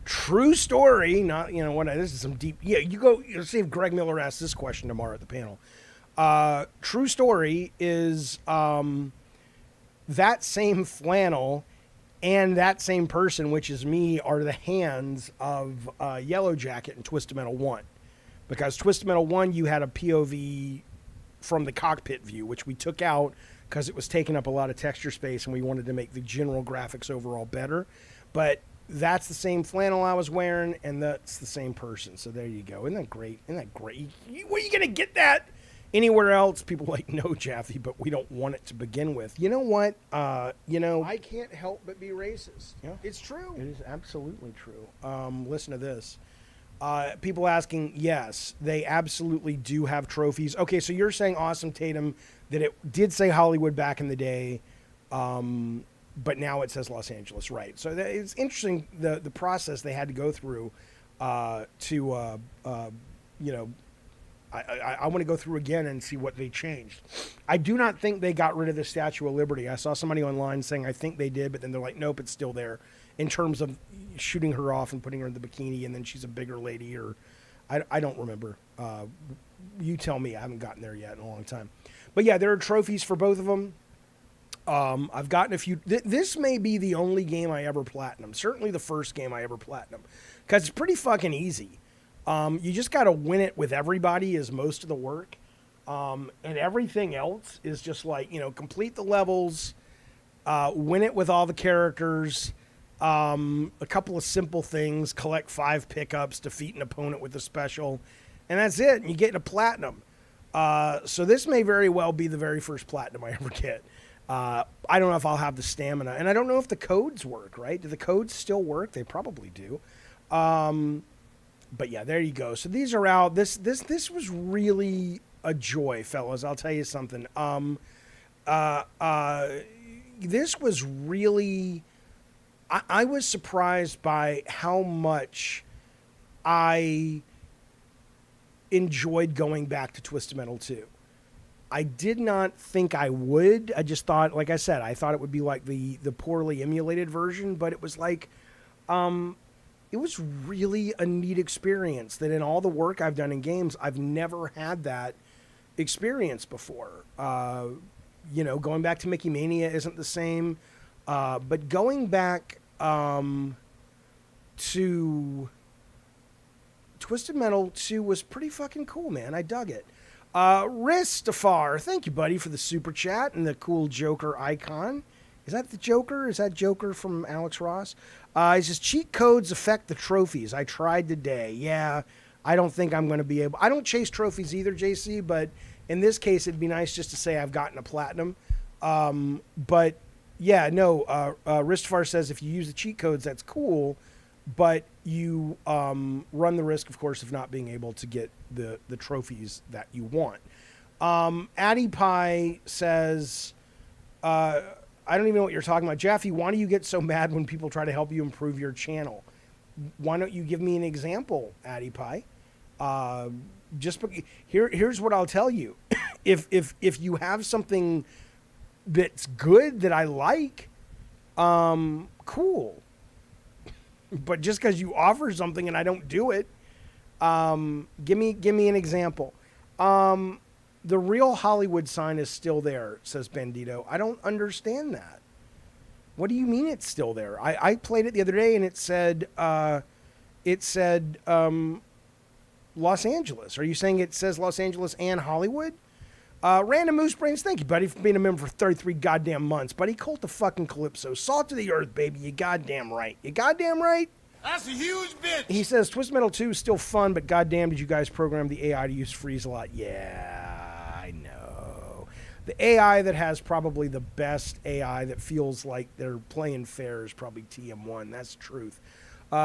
True story. Not what. This is some deep. Yeah, you'll see if Greg Miller asks this question tomorrow at the panel. True story is that same flannel and that same person, which is me, are the hands of Yellow Jacket in Twisted Metal 1. Because Twisted Metal 1, you had a POV from the cockpit view, which we took out because it was taking up a lot of texture space and we wanted to make the general graphics overall better. But that's the same flannel I was wearing, and that's the same person. So there you go. Isn't that great? Where are you going to get that anywhere else? People are like, no, Jaffe, but we don't want it to begin with. You know what? I can't help but be racist. Yeah. It's true. It is absolutely true. Listen to this. People asking, yes, they absolutely do have trophies. Okay, so you're saying, Awesome Tatum, that it did say Hollywood back in the day, but now it says Los Angeles, right? So it's interesting the process they had to go through I want to go through again and see what they changed. I do not think they got rid of the Statue of Liberty. I saw somebody online saying I think they did, but then they're like, nope, it's still there. In terms of shooting her off and putting her in the bikini, and then she's a bigger lady, or I don't remember. You tell me. I haven't gotten there yet in a long time. But yeah, there are trophies for both of them. I've gotten a few. This may be the only game I ever platinum. Certainly the first game I ever platinum, because it's pretty fucking easy. You just got to win it with everybody is most of the work. And everything else is just like, complete the levels, win it with all the characters, a couple of simple things, collect 5 pickups, defeat an opponent with a special, and that's it. And you get a platinum. So this may very well be the very first platinum I ever get. I don't know if I'll have the stamina, and I don't know if the codes work, right? Do the codes still work? They probably do. But yeah, there you go. So these are out. This was really a joy, fellas. I'll tell you something. This was really. I was surprised by how much I enjoyed going back to Twisted Metal 2. I did not think I would. I just thought, like I said, I thought it would be like the poorly emulated version, but it was like, it was really a neat experience that in all the work I've done in games, I've never had that experience before. Going back to Mickey Mania isn't the same, but going back to Twisted Metal 2 was pretty fucking cool, man. I dug it. Ristafar, thank you, buddy, for the super chat and the cool Joker icon. Is that the Joker? Is that Joker from Alex Ross? He says, cheat codes affect the trophies. I tried today. Yeah, I don't think I'm going to be able... I don't chase trophies either, JC, but in this case, it'd be nice just to say I've gotten a platinum. But, yeah, no, Ristafar says if you use the cheat codes, that's cool, but you run the risk, of course, of not being able to get the trophies that you want. Addie Pie says... I don't even know what you're talking about. Jaffe, why do you get so mad when people try to help you improve your channel? Why don't you give me an example, Addie Pie? Here's what I'll tell you. If you have something that's good that I like, cool. But just because you offer something and I don't do it, give me an example. The real Hollywood sign is still there, says Bandito. I don't understand that. What do you mean it's still there? I played it the other day and it said Los Angeles. Are you saying it says Los Angeles and Hollywood? Random Moose Brains, thank you, buddy, for being a member for 33 goddamn months. Buddy, Cult of fucking Calypso. Salt to the earth, baby. You goddamn right. You goddamn right. That's a huge bitch. He says, Twisted Metal 2 is still fun, but goddamn did you guys program the AI to use freeze a lot? Yeah, I know. The AI that has probably the best AI that feels like they're playing fair is probably TM1. That's the truth.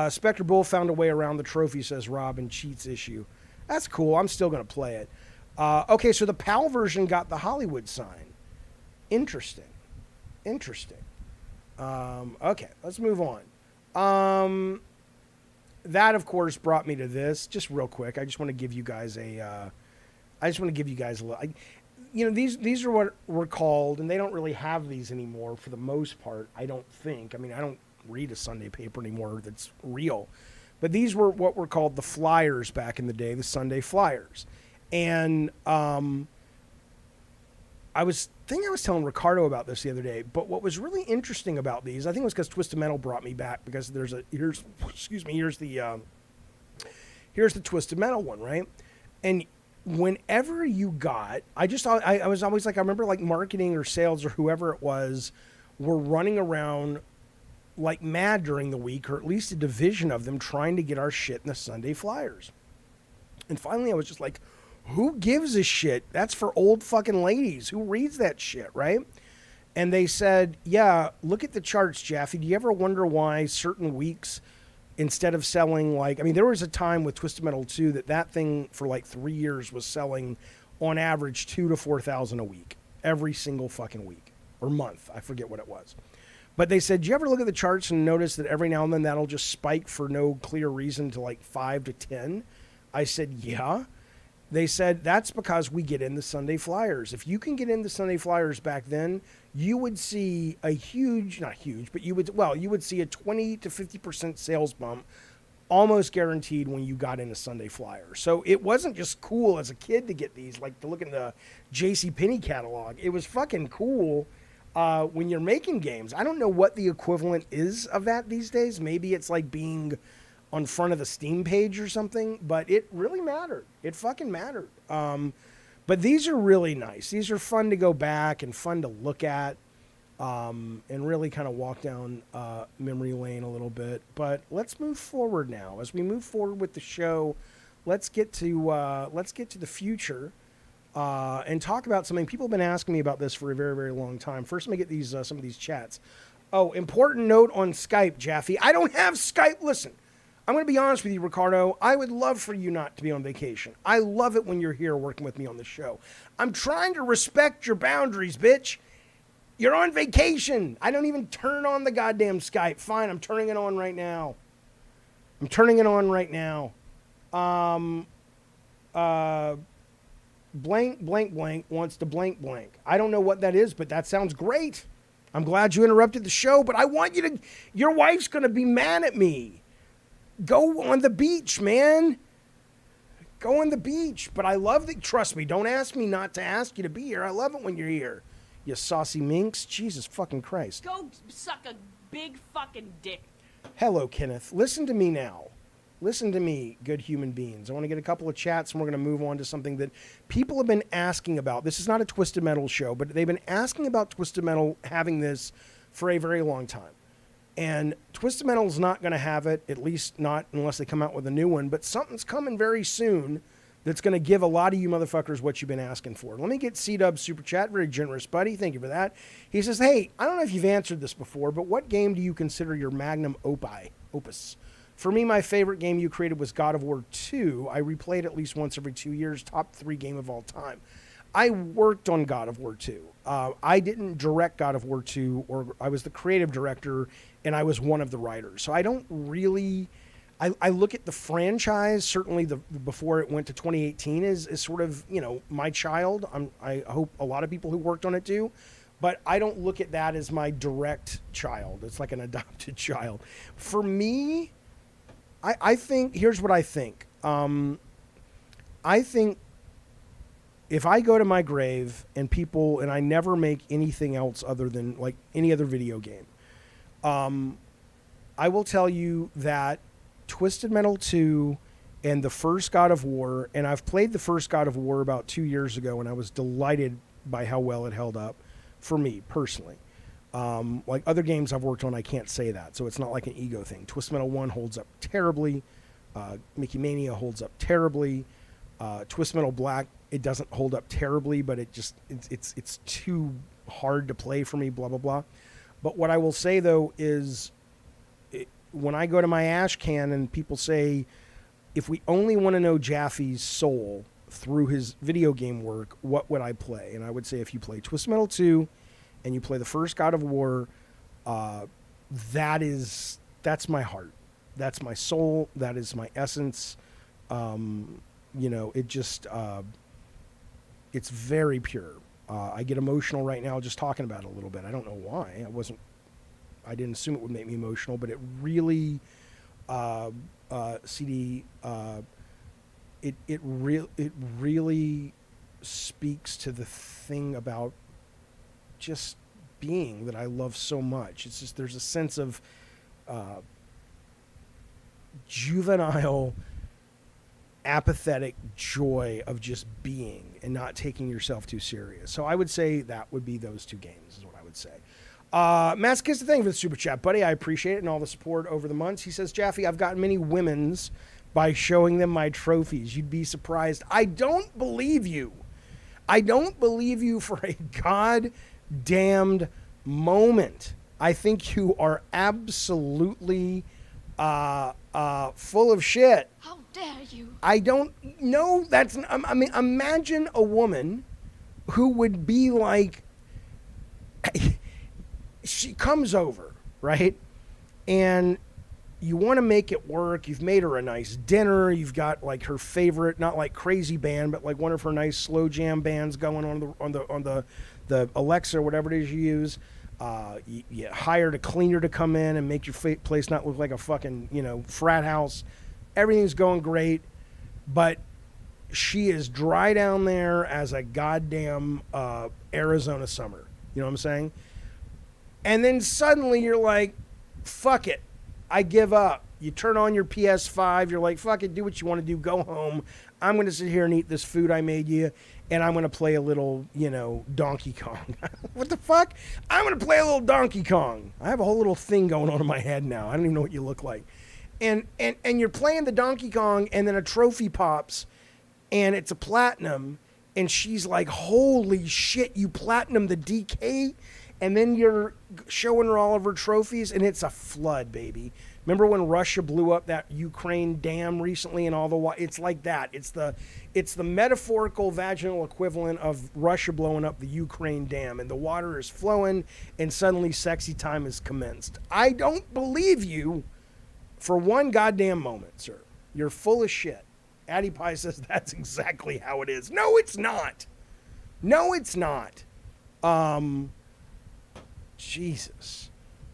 Spectre Bull found a way around the trophy, says Rob, and cheats issue. That's cool. I'm still going to play it. Okay, so the PAL version got the Hollywood sign. Interesting. Okay, let's move on. That of course brought me to this. Just real quick, I just want to give you guys a little. These are what were called, and they don't really have these anymore for the most part. I don't think. I mean, I don't read a Sunday paper anymore that's real. But these were what were called the flyers back in the day, the Sunday flyers. And I was telling Ricardo about this the other day, but what was really interesting about these, I think it was because Twisted Metal brought me back, because here's the Twisted Metal one, right? And whenever you got, I was always like, I remember like marketing or sales or whoever it was were running around like mad during the week, or at least a division of them, trying to get our shit in the Sunday flyers. And finally I was just like, who gives a shit? That's for old fucking ladies. Who reads that shit, right? And they said, yeah, look at the charts, Jaffe. Do you ever wonder why certain weeks, instead of selling like, I mean, there was a time with Twisted Metal 2 that thing for like 3 years was selling on average 2,000 to 4,000 a week, every single fucking week or month. I forget what it was. But they said, do you ever look at the charts and notice that every now and then that'll just spike for no clear reason to like 5 to 10? I said, yeah. They said, that's because we get in the Sunday flyers. If you can get in the Sunday flyers back then, you would see a huge, not huge, but you would see a 20 to 50% sales bump almost guaranteed when you got into Sunday flyer. So it wasn't just cool as a kid to get these, like to look in the JCPenney catalog. It was fucking cool when you're making games. I don't know what the equivalent is of that these days. Maybe it's like being on front of the Steam page or something, but it really mattered. It fucking mattered. But these are really nice. These are fun to go back and fun to look at, and really kind of walk down memory lane a little bit. But let's move forward now. As we move forward with the show, let's get to the future and talk about something. People have been asking me about this for a very, very long time. First, let me get these some of these chats. Oh, important note on Skype, Jaffe. I don't have Skype. Listen. I'm going to be honest with you, Ricardo. I would love for you not to be on vacation. I love it when you're here working with me on the show. I'm trying to respect your boundaries, bitch. You're on vacation. I don't even turn on the goddamn Skype. Fine, I'm turning it on right now. Blank, blank, blank wants to blank, blank. I don't know what that is, but that sounds great. I'm glad you interrupted the show, but I want you to... Your wife's going to be mad at me. Go on the beach, man. Go on the beach. But I love that. Trust me. Don't ask me not to ask you to be here. I love it when you're here. You saucy minx. Jesus fucking Christ. Go suck a big fucking dick. Hello, Kenneth. Listen to me now. Listen to me, good human beings. I want to get a couple of chats, and we're going to move on to something that people have been asking about. This is not a Twisted Metal show, but they've been asking about Twisted Metal having this for a very long time. And Twisted Metal's not going to have it, at least not unless they come out with a new one. But something's coming very soon that's going to give a lot of you motherfuckers what you've been asking for. Let me get C-Dub Super Chat. Very generous, buddy. Thank you for that. He says, hey, I don't know if you've answered this before, but what game do you consider your magnum opus? For me, my favorite game you created was God of War 2. I replayed at least once every 2 years. Top 3 game of all time. I worked on God of War 2. I didn't direct God of War 2, or I was the creative director, and I was one of the writers. So I don't really... I look at the franchise, certainly before it went to 2018, is sort of, you know, my child. I hope a lot of people who worked on it do. But I don't look at that as my direct child. It's like an adopted child. For me, I think... Here's what I think. I think if I go to my grave and I never make anything else other than like any other video game, I will tell you that Twisted Metal 2 and the first God of War, and I've played the first God of War about 2 years ago, and I was delighted by how well it held up for me personally. Like other games I've worked on, I can't say that, so it's not like an ego thing. Twisted Metal 1 holds up terribly. Mickey Mania holds up terribly. Twisted Metal Black, it doesn't hold up terribly, but it's too hard to play for me, blah, blah, blah. But what I will say, though, is when I go to my ash can and people say, if we only want to know Jaffe's soul through his video game work, what would I play? And I would say if you play Twisted Metal 2 and you play the first God of War, that's my heart. That's my soul. That is my essence. You know, it just, it's very pure. I get emotional right now just talking about it a little bit. I don't know why. I wasn't I didn't assume it would make me emotional, but it really, CD, it really speaks to the thing about just being that I love so much. It's just there's a sense of juvenile, apathetic joy of just being and not taking yourself too serious. So I would say that would be those two games is what I would say. Masochistic, thank you for the super chat, buddy. I appreciate it and all the support over the months. He says, Jaffe, I've gotten many women's by showing them my trophies. You'd be surprised. I don't believe you. I don't believe you for a goddamned moment. I think you are absolutely full of shit. How dare you? I don't know. I mean, imagine a woman who would be like, she comes over, right? And you want to make it work. You've made her a nice dinner. You've got like her favorite, not like crazy band, but like one of her nice slow jam bands going on the Alexa or whatever it is you use. You hired a cleaner to come in and make your place not look like a fucking, frat house. Everything's going great, but she is dry down there as a goddamn Arizona summer. You know what I'm saying? And then suddenly you're like, fuck it. I give up. You turn on your PS5. You're like, fuck it. Do what you want to do. Go home. I'm going to sit here and eat this food I made you. And I'm going to play a little, Donkey Kong. What the fuck? I'm going to play a little Donkey Kong. I have a whole little thing going on in my head now. I don't even know what you look like. And you're playing the Donkey Kong and then a trophy pops and it's a platinum. And she's like, holy shit, you platinum the DK? And then you're showing her all of her trophies, and it's a flood, baby. Remember when Russia blew up that Ukraine dam recently, and all the it's like that. It's the metaphorical vaginal equivalent of Russia blowing up the Ukraine dam, and the water is flowing, and suddenly sexy time is commenced. I don't believe you for one goddamn moment, sir. You're full of shit. Addie Pie says that's exactly how it is. No, it's not. No, it's not. Jesus.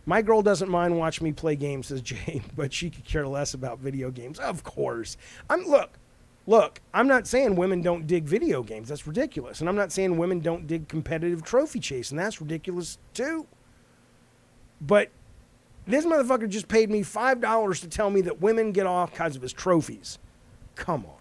My girl doesn't mind watching me play games, says Jay, but she could care less about video games. Of course. Look, I'm not saying women don't dig video games. That's ridiculous. And I'm not saying women don't dig competitive trophy chasing. That's ridiculous too. But this motherfucker just paid me $5 to tell me that women get all kinds of his trophies. Come on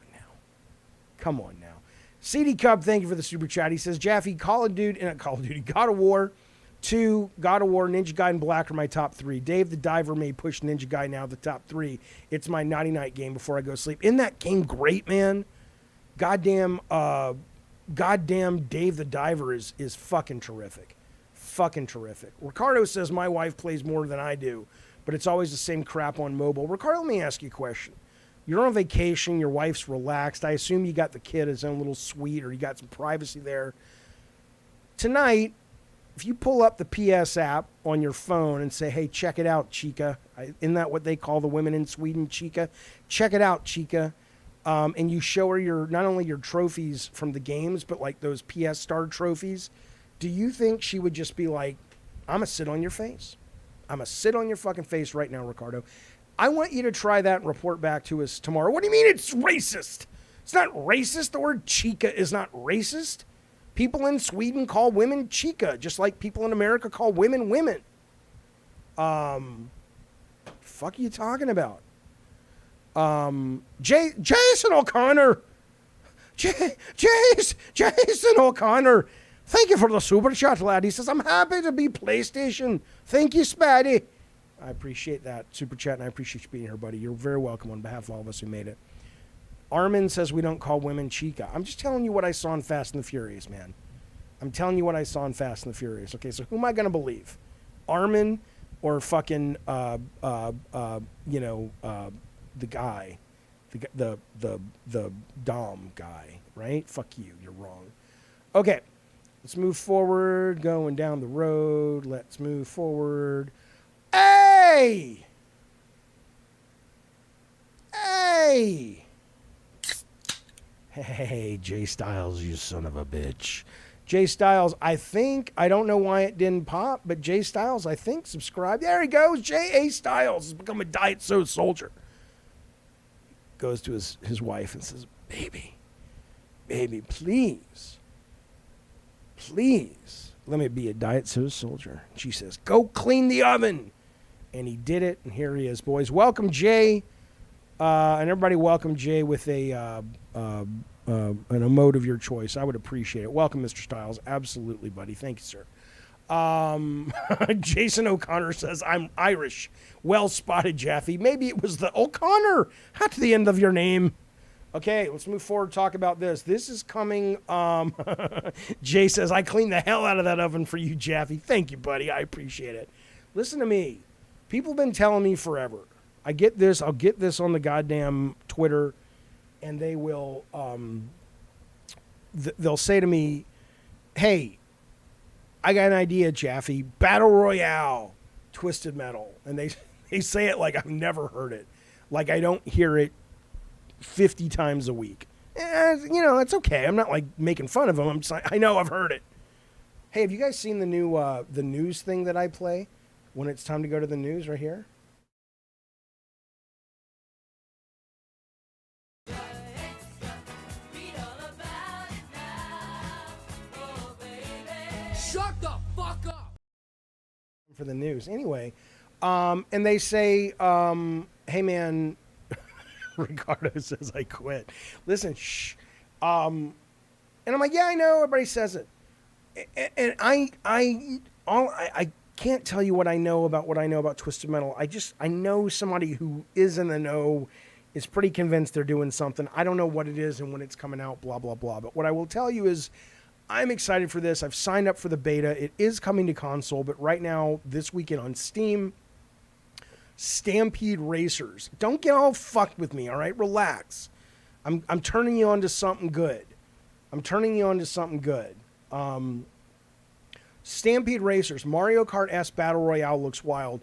now. CD Cub, thank you for the super chat. He says, Jaffe, God of War 2, God of War, Ninja Gaiden Black are my top 3. Dave the Diver may push Ninja Gaiden now the top 3. It's my nighty night game before I go to sleep. Isn't that game great, man? Goddamn Dave the Diver is fucking terrific. Fucking terrific. Ricardo says my wife plays more than I do, but it's always the same crap on mobile. Ricardo, let me ask you a question. You're on vacation, your wife's relaxed. I assume you got the kid his own little suite or you got some privacy there. Tonight, if you pull up the PS app on your phone and say, hey, check it out, Chica. Isn't that what they call the women in Sweden, Chica? Check it out, Chica. And you show her not only your trophies from the games, but like those PS Star trophies. Do you think she would just be like, I'm going to sit on your face? I'm going to sit on your fucking face right now, Ricardo. I want you to try that and report back to us tomorrow. What do you mean it's racist? It's not racist. The word Chica is not racist. People in Sweden call women Chica, just like people in America call women women. Fuck are you talking about? Jason O'Connor. Jason O'Connor. Thank you for the super chat, lad. He says, I'm happy to be PlayStation. Thank you, Spidey. I appreciate that super chat, and I appreciate you being here, buddy. You're very welcome on behalf of all of us who made it. Armin says we don't call women Chica. I'm just telling you what I saw in Fast and the Furious, man. I'm telling you what I saw in Fast and the Furious. Okay, so who am I going to believe? Armin or fucking, the guy, the Dom guy, right? Fuck you. You're wrong. Okay, let's move forward. Going down the road. Let's move forward. Hey! Hey, Jay Styles, you son of a bitch. Jay Styles, I don't know why it didn't pop, but Jay Styles, I think, subscribed. There he goes. J.A. Styles has become a Diet Soda soldier. Goes to his wife and says, baby, please, let me be a Diet Soda soldier. She says, go clean the oven. And he did it, and here he is, boys. Welcome, Jay. And everybody welcome Jay with an emote of your choice. I would appreciate it. Welcome, Mr. Styles. Absolutely, buddy. Thank you, sir. Jason O'Connor says, I'm Irish. Well spotted, Jaffe. Maybe it was the O'Connor at the end of your name. Okay, let's move forward, talk about this. This is coming. Jay says, I cleaned the hell out of that oven for you, Jaffe. Thank you, buddy. I appreciate it. Listen to me. People have been telling me forever. I get this. I'll get this on the goddamn Twitter, and they will, they'll say to me, hey, I got an idea, Jaffe. Battle Royale, Twisted Metal. And they say it like I've never heard it. Like I don't hear it 50 times a week. It's okay. I'm not like making fun of them. I'm just like, I know I've heard it. Hey, have you guys seen the new the news thing that I play when it's time to go to the news right here? Shut the fuck up! For the news. Anyway, and they say, hey man, Ricardo says I quit. Listen, shh. And I'm like, yeah, I know. Everybody says it. And I can't tell you what I know about Twisted Metal. I know somebody who is in the know, is pretty convinced they're doing something. I don't know what it is and when it's coming out, blah, blah, blah. But what I will tell you is I'm excited for this. I've signed up for the beta. It is coming to console, but right now, this weekend on Steam, Stampede Racers. Don't get all fucked with me, all right? Relax. I'm turning you on to something good. Stampede Racers, Mario Kart S Battle Royale looks wild.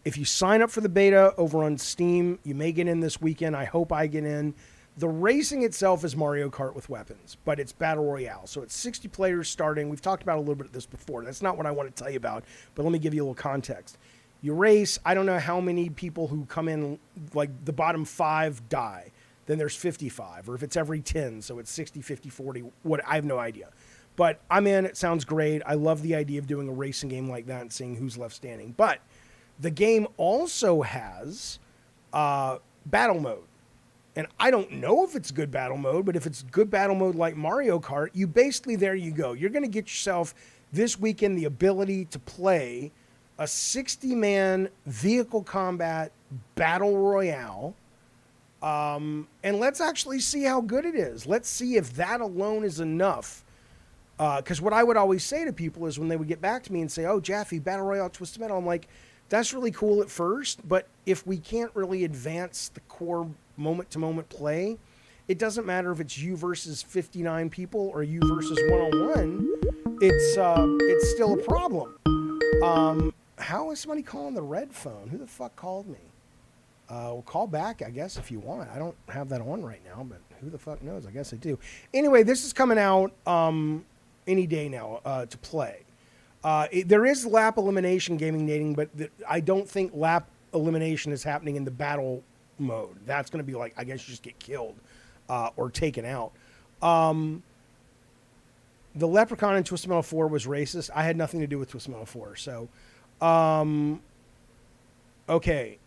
If you sign up for the beta over on Steam, you may get in this weekend. I hope I get in. The racing itself is Mario Kart with weapons, but it's Battle Royale. So it's 60 players starting. We've talked about a little bit of this before. That's not what I want to tell you about, but let me give you a little context. You race. I don't know how many people who come in, like the bottom 5 die. Then there's 55, or if it's every 10, so it's 60, 50, 40. I have no idea. But I'm in. It sounds great. I love the idea of doing a racing game like that and seeing who's left standing. But the game also has battle mode. And I don't know if it's good battle mode, but if it's good battle mode like Mario Kart, you basically, there you go. You're going to get yourself this weekend the ability to play a 60-man vehicle combat battle royale. And let's actually see how good it is. Let's see if that alone is enough. Because what I would always say to people is when they would get back to me and say, oh, Jaffe, Battle Royale, Twisted Metal, I'm like, that's really cool at first, but if we can't really advance the core moment-to-moment play, it doesn't matter if it's you versus 59 people or you versus one-on-one. It's still a problem. How is somebody calling the red phone? Who the fuck called me? Well, call back, I guess, if you want. I don't have that on right now, but who the fuck knows? I guess I do. Anyway, this is coming out any day now to play. There is lap elimination gaming dating, but I don't think lap elimination is happening in the battle mode. That's going to be like, I guess you just get killed or taken out. The Leprechaun in Twisted Metal 4 was racist. I had nothing to do with Twisted Metal 4. So, okay.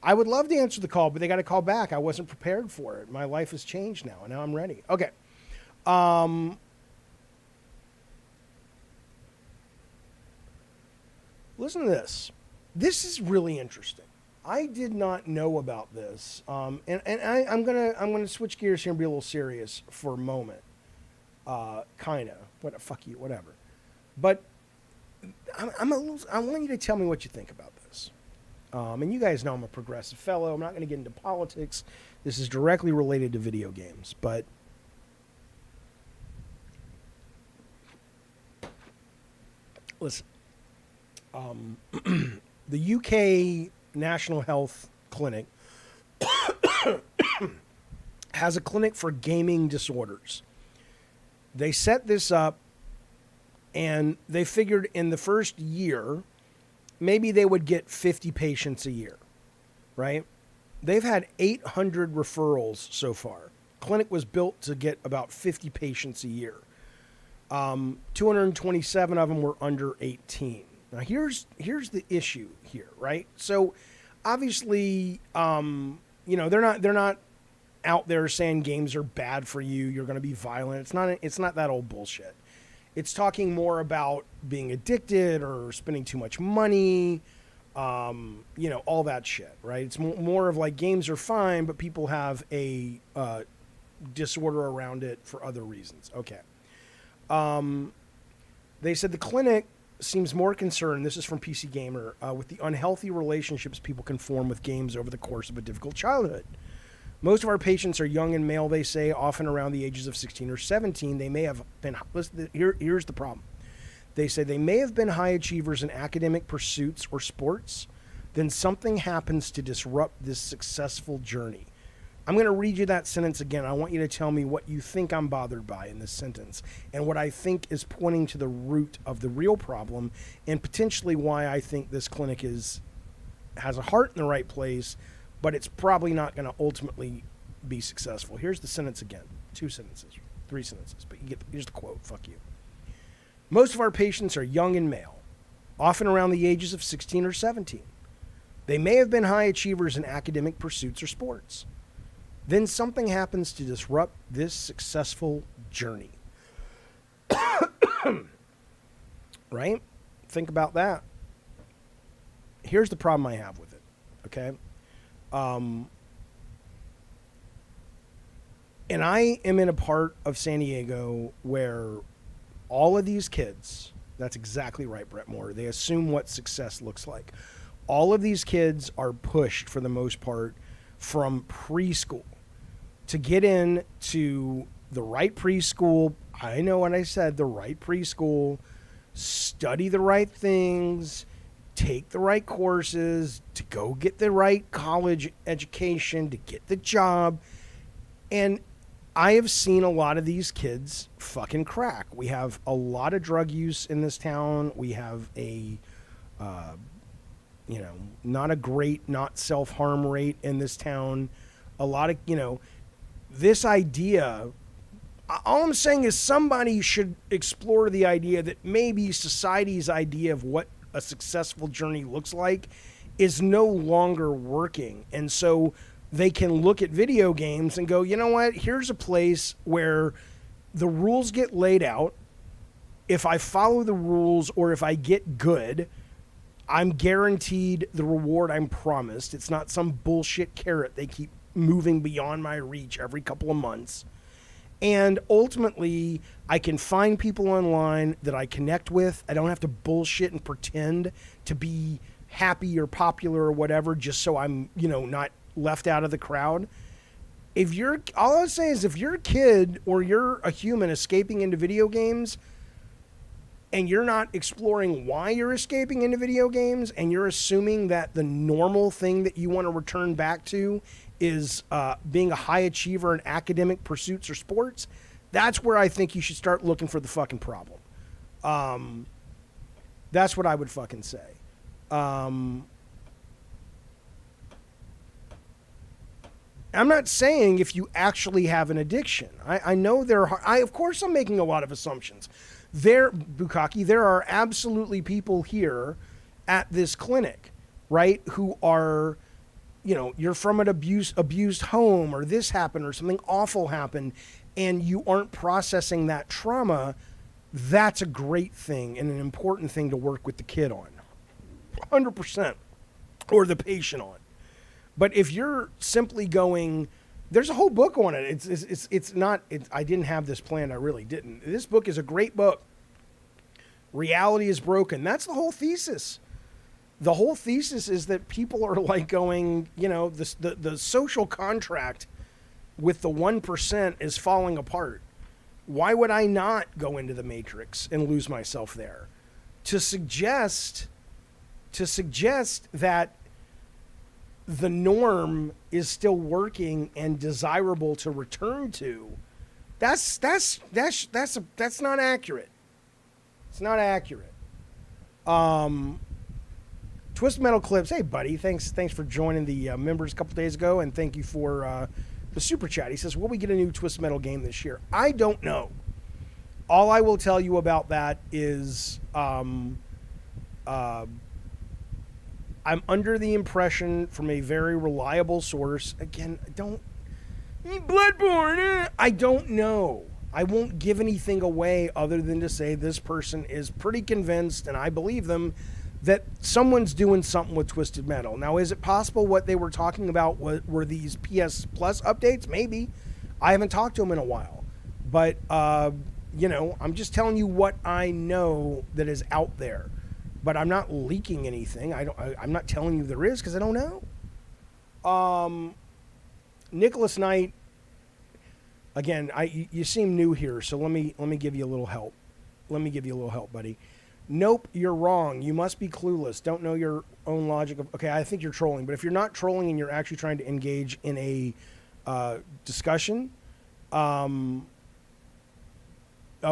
I would love to answer the call, but they got to call back. I wasn't prepared for it. My life has changed now, and now I'm ready. Okay. Listen to this. This is really interesting. I did not know about this, and I'm gonna switch gears here and be a little serious for a moment. Kinda. What? Fuck you. Whatever. But I want you to tell me what you think about this. And you guys know I'm a progressive fellow. I'm not going to get into politics. This is directly related to video games. But listen, the UK National Health Clinic has a clinic for gaming disorders. They set this up And they figured in the first year, maybe they would get 50 patients a year, right? They've had 800 referrals so far. Clinic was built to get about 50 patients a year. 227 of them were under 18. Now here's the issue here, right? So obviously, they're not out there saying games are bad for you. You're going to be violent. It's not that old bullshit. It's talking more about being addicted or spending too much money, all that shit, right? It's more of like games are fine, but people have a disorder around it for other reasons. Okay. They said the clinic seems more concerned, this is from PC Gamer, with the unhealthy relationships people can form with games over the course of a difficult childhood. Most of our patients are young and male, they say, often around the ages of 16 or 17. They may have been, listen, here's the problem. They say they may have been high achievers in academic pursuits or sports. Then something happens to disrupt this successful journey. I'm going to read you that sentence again. I want you to tell me what you think I'm bothered by in this sentence and what I think is pointing to the root of the real problem and potentially why I think this clinic has a heart in the right place, but it's probably not going to ultimately be successful. Here's the sentence again. 2 sentences, 3 sentences, but here's the quote. Fuck you. Most of our patients are young and male, often around the ages of 16 or 17. They may have been high achievers in academic pursuits or sports. Then something happens to disrupt this successful journey. Right? Think about that. Here's the problem I have with it. Okay? And I am in a part of San Diego where all of these kids, that's exactly right, Brett Moore, they assume what success looks like. All of these kids are pushed, for the most part, from preschool to get into the right preschool. I know what I said, the right preschool, study the right things, take the right courses, to go get the right college education, to get the job. And I have seen a lot of these kids fucking crack. We have a lot of drug use in this town. We have a, not a great not self-harm rate in this town. A lot of, this idea, all I'm saying is somebody should explore the idea that maybe society's idea of what a successful journey looks like is no longer working. And so they can look at video games and go, you know what? Here's a place where the rules get laid out. If I follow the rules or if I get good, I'm guaranteed the reward I'm promised. It's not some bullshit carrot they keep moving beyond my reach every couple of months. And ultimately, I can find people online that I connect with. I don't have to bullshit and pretend to be happy or popular or whatever just so I'm, not left out of the crowd. All I say is if you're a kid or you're a human escaping into video games and you're not exploring why you're escaping into video games and you're assuming that the normal thing that you want to return back to is being a high achiever in academic pursuits or sports, that's where I think you should start looking for the fucking problem. That's what I would fucking say. I'm not saying if you actually have an addiction. I know of course I'm making a lot of assumptions. Bukaki, there are absolutely people here at this clinic, right, who are, you're from an abused home or this happened or something awful happened and you aren't processing that trauma. That's a great thing and an important thing to work with the kid on. 100%. Or the patient on. But if you're simply going, there's a whole book on it. It's not, I didn't have this planned. I really didn't. This book is a great book. Reality is broken. That's the whole thesis. The whole thesis is that people are like going, the social contract with the 1% is falling apart. Why would I not go into the matrix and lose myself there? To suggest that the norm is still working and desirable to return to, that's not accurate. It's not accurate. Twisted Metal Clips. Hey, buddy. Thanks for joining the members a couple days ago, and thank you for the super chat. He says, will we get a new Twisted Metal game this year? I don't know. All I will tell you about that is I'm under the impression from a very reliable source. Again, Bloodborne. I don't know. I won't give anything away other than to say this person is pretty convinced, and I believe them, that someone's doing something with Twisted Metal. Now, is it possible what they were talking about were these PS Plus updates? Maybe. I haven't talked to them in a while. But, I'm just telling you what I know that is out there. But I'm not leaking anything. I'm not telling you there is because I don't know. Nicholas Knight. Again, you seem new here, so let me give you a little help. Let me give you a little help, buddy. Nope, you're wrong. You must be clueless. Don't know your own logic of. Okay, I think you're trolling, but if you're not trolling and you're actually trying to engage in a discussion, oh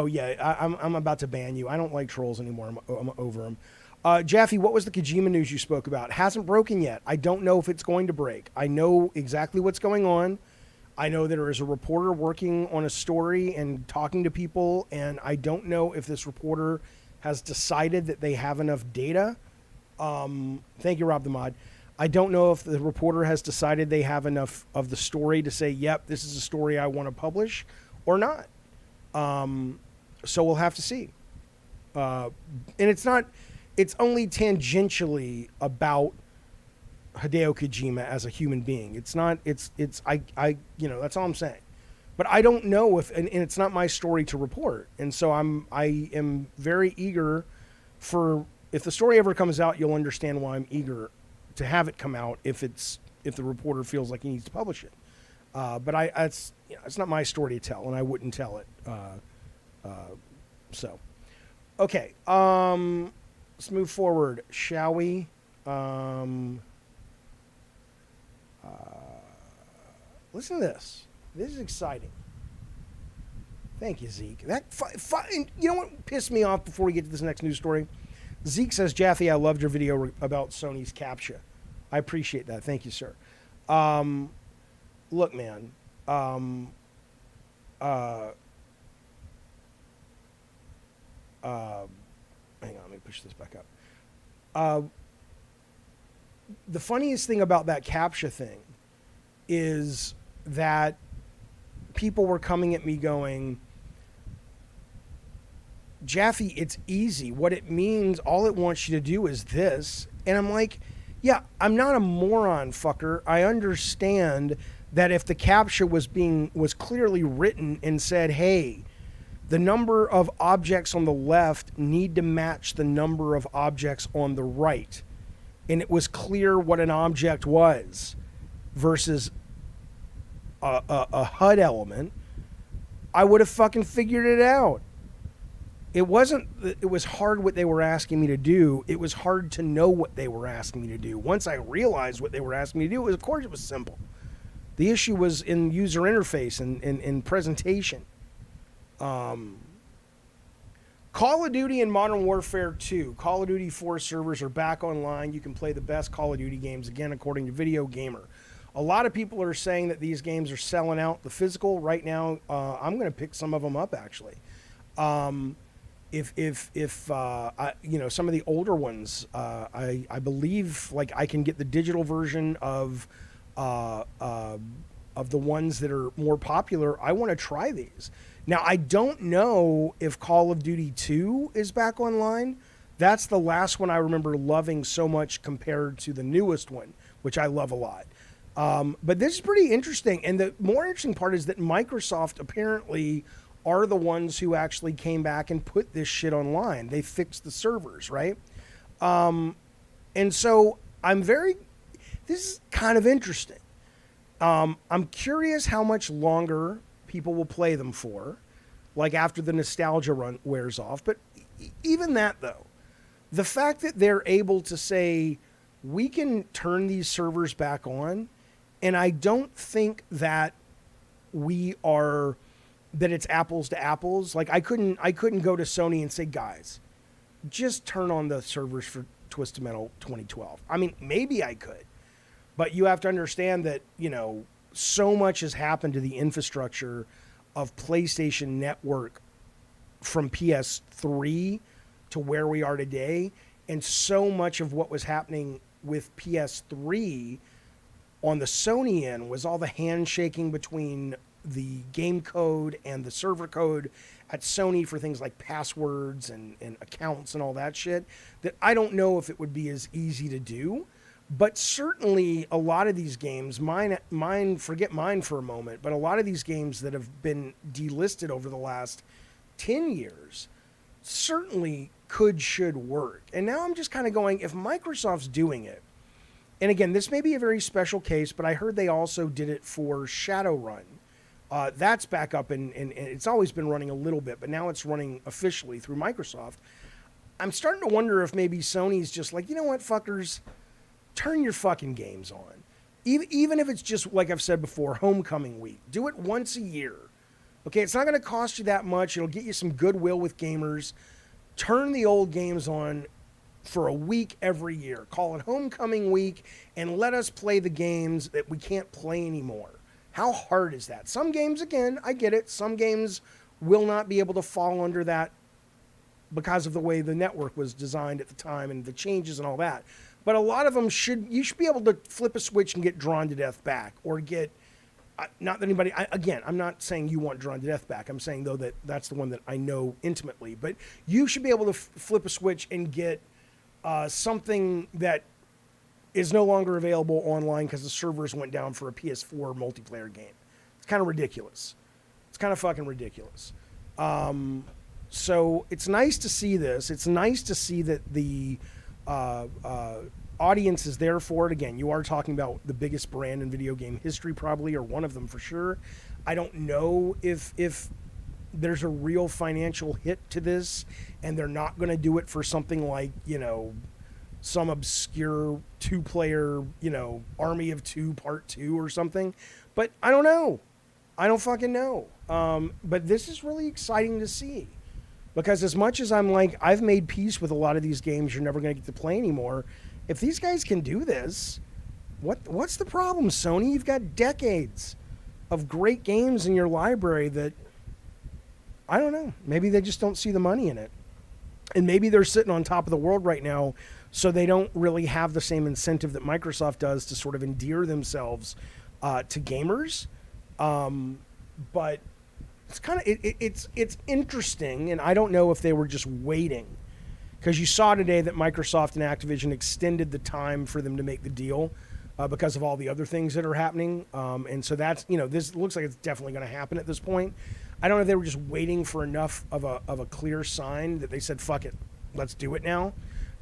yeah, I'm about to ban you. I don't like trolls anymore. I'm over them. Jaffe, what was the Kojima news you spoke about? Hasn't broken yet. I don't know if it's going to break. I know exactly what's going on. I know there is a reporter working on a story and talking to people, and I don't know if this reporter has decided that they have enough data. Thank you, Rob the Mod. I don't know if the reporter has decided they have enough of the story to say, yep, this is a story I want to publish or not. So we'll have to see. And it's only tangentially about Hideo Kojima as a human being. It's that's all I'm saying. But I don't know and it's not my story to report. And so I am very eager if the story ever comes out, you'll understand why I'm eager to have it come out if the reporter feels like he needs to publish it. But it's not my story to tell, and I wouldn't tell it. So, okay. Let's move forward, shall we? Listen to this. This is exciting. Thank you, Zeke. You know what pissed me off before we get to this next news story? Zeke says, Jaffe, I loved your video about Sony's CAPTCHA. I appreciate that. Thank you, sir. Look, man. Hang on, let me push this back up. The funniest thing about that CAPTCHA thing is that people were coming at me going, Jaffe, it's easy. What it means, all it wants you to do is this. And I'm like, yeah, I'm not a moron, fucker. I understand that if the CAPTCHA was clearly written and said, hey, the number of objects on the left need to match the number of objects on the right, and it was clear what an object was versus a HUD element, I would have fucking figured it out. It was hard what they were asking me to do. It was hard to know what they were asking me to do. Once I realized what they were asking me to do, of course it was simple. The issue was in user interface and in presentation. Call of Duty and Modern Warfare 2. Call of Duty 4 servers are back online. You can play the best Call of Duty games again, according to Video Gamer. A lot of people are saying that these games are selling out. The physical right now, I'm going to pick some of them up actually. If some of the older ones, I believe like I can get the digital version of the ones that are more popular. I want to try these. Now, I don't know if Call of Duty 2 is back online. That's the last one I remember loving so much compared to the newest one, which I love a lot. But this is pretty interesting. And the more interesting part is that Microsoft apparently are the ones who actually came back and put this shit online. They fixed the servers, right? And so this is kind of interesting. I'm curious how much longer people will play them for, like after the nostalgia run wears off. But even that, though, the fact that they're able to say, we can turn these servers back on, and I don't think that that it's apples to apples. Like I couldn't go to Sony and say, guys, just turn on the servers for Twisted Metal 2012. I mean, maybe I could, but you have to understand that, so much has happened to the infrastructure of PlayStation Network from PS3 to where we are today. And so much of what was happening with PS3 on the Sony end was all the handshaking between the game code and the server code at Sony for things like passwords and accounts and all that shit, that I don't know if it would be as easy to do. But certainly a lot of these games, forget mine for a moment, but a lot of these games that have been delisted over the last 10 years certainly should work. And now I'm just kind of going, if Microsoft's doing it, and again, this may be a very special case, but I heard they also did it for Shadowrun. That's back up, and it's always been running a little bit, but now it's running officially through Microsoft. I'm starting to wonder if maybe Sony's just like, you know what, fuckers, turn your fucking games on. Even if it's just, like I've said before, homecoming week. Do it once a year. Okay, it's not going to cost you that much. It'll get you some goodwill with gamers. Turn the old games on for a week every year. Call it homecoming week and let us play the games that we can't play anymore. How hard is that? Some games, again, I get it. Some games will not be able to fall under that because of the way the network was designed at the time and the changes and all that. But a lot of them you should be able to flip a switch and get Drawn to Death back, or get, not that anybody, again, I'm not saying you want Drawn to Death back. I'm saying, though, that that's the one that I know intimately. But you should be able to flip a switch and get something that is no longer available online because the servers went down for a PS4 multiplayer game. It's kind of ridiculous. It's kind of fucking ridiculous. So it's nice to see this. It's nice to see that the audience is there for it. Again, you are talking about the biggest brand in video game history, probably, or one of them for sure. I don't know if there's a real financial hit to this, and they're not going to do it for something like, some obscure 2-player, Army of Two Part 2 or something. But I don't know. I don't fucking know. But this is really exciting to see. Because as much as I'm like, I've made peace with a lot of these games you're never going to get to play anymore. If these guys can do this, what's the problem, Sony? You've got decades of great games in your library that, I don't know, maybe they just don't see the money in it. And maybe they're sitting on top of the world right now, so they don't really have the same incentive that Microsoft does to sort of endear themselves to gamers. But it's kind of it's interesting, and I don't know if they were just waiting, because you saw today that Microsoft and Activision extended the time for them to make the deal because of all the other things that are happening, and so that's, this looks like it's definitely going to happen at this point. I don't know if they were just waiting for enough of a clear sign that they said, fuck it, let's do it now.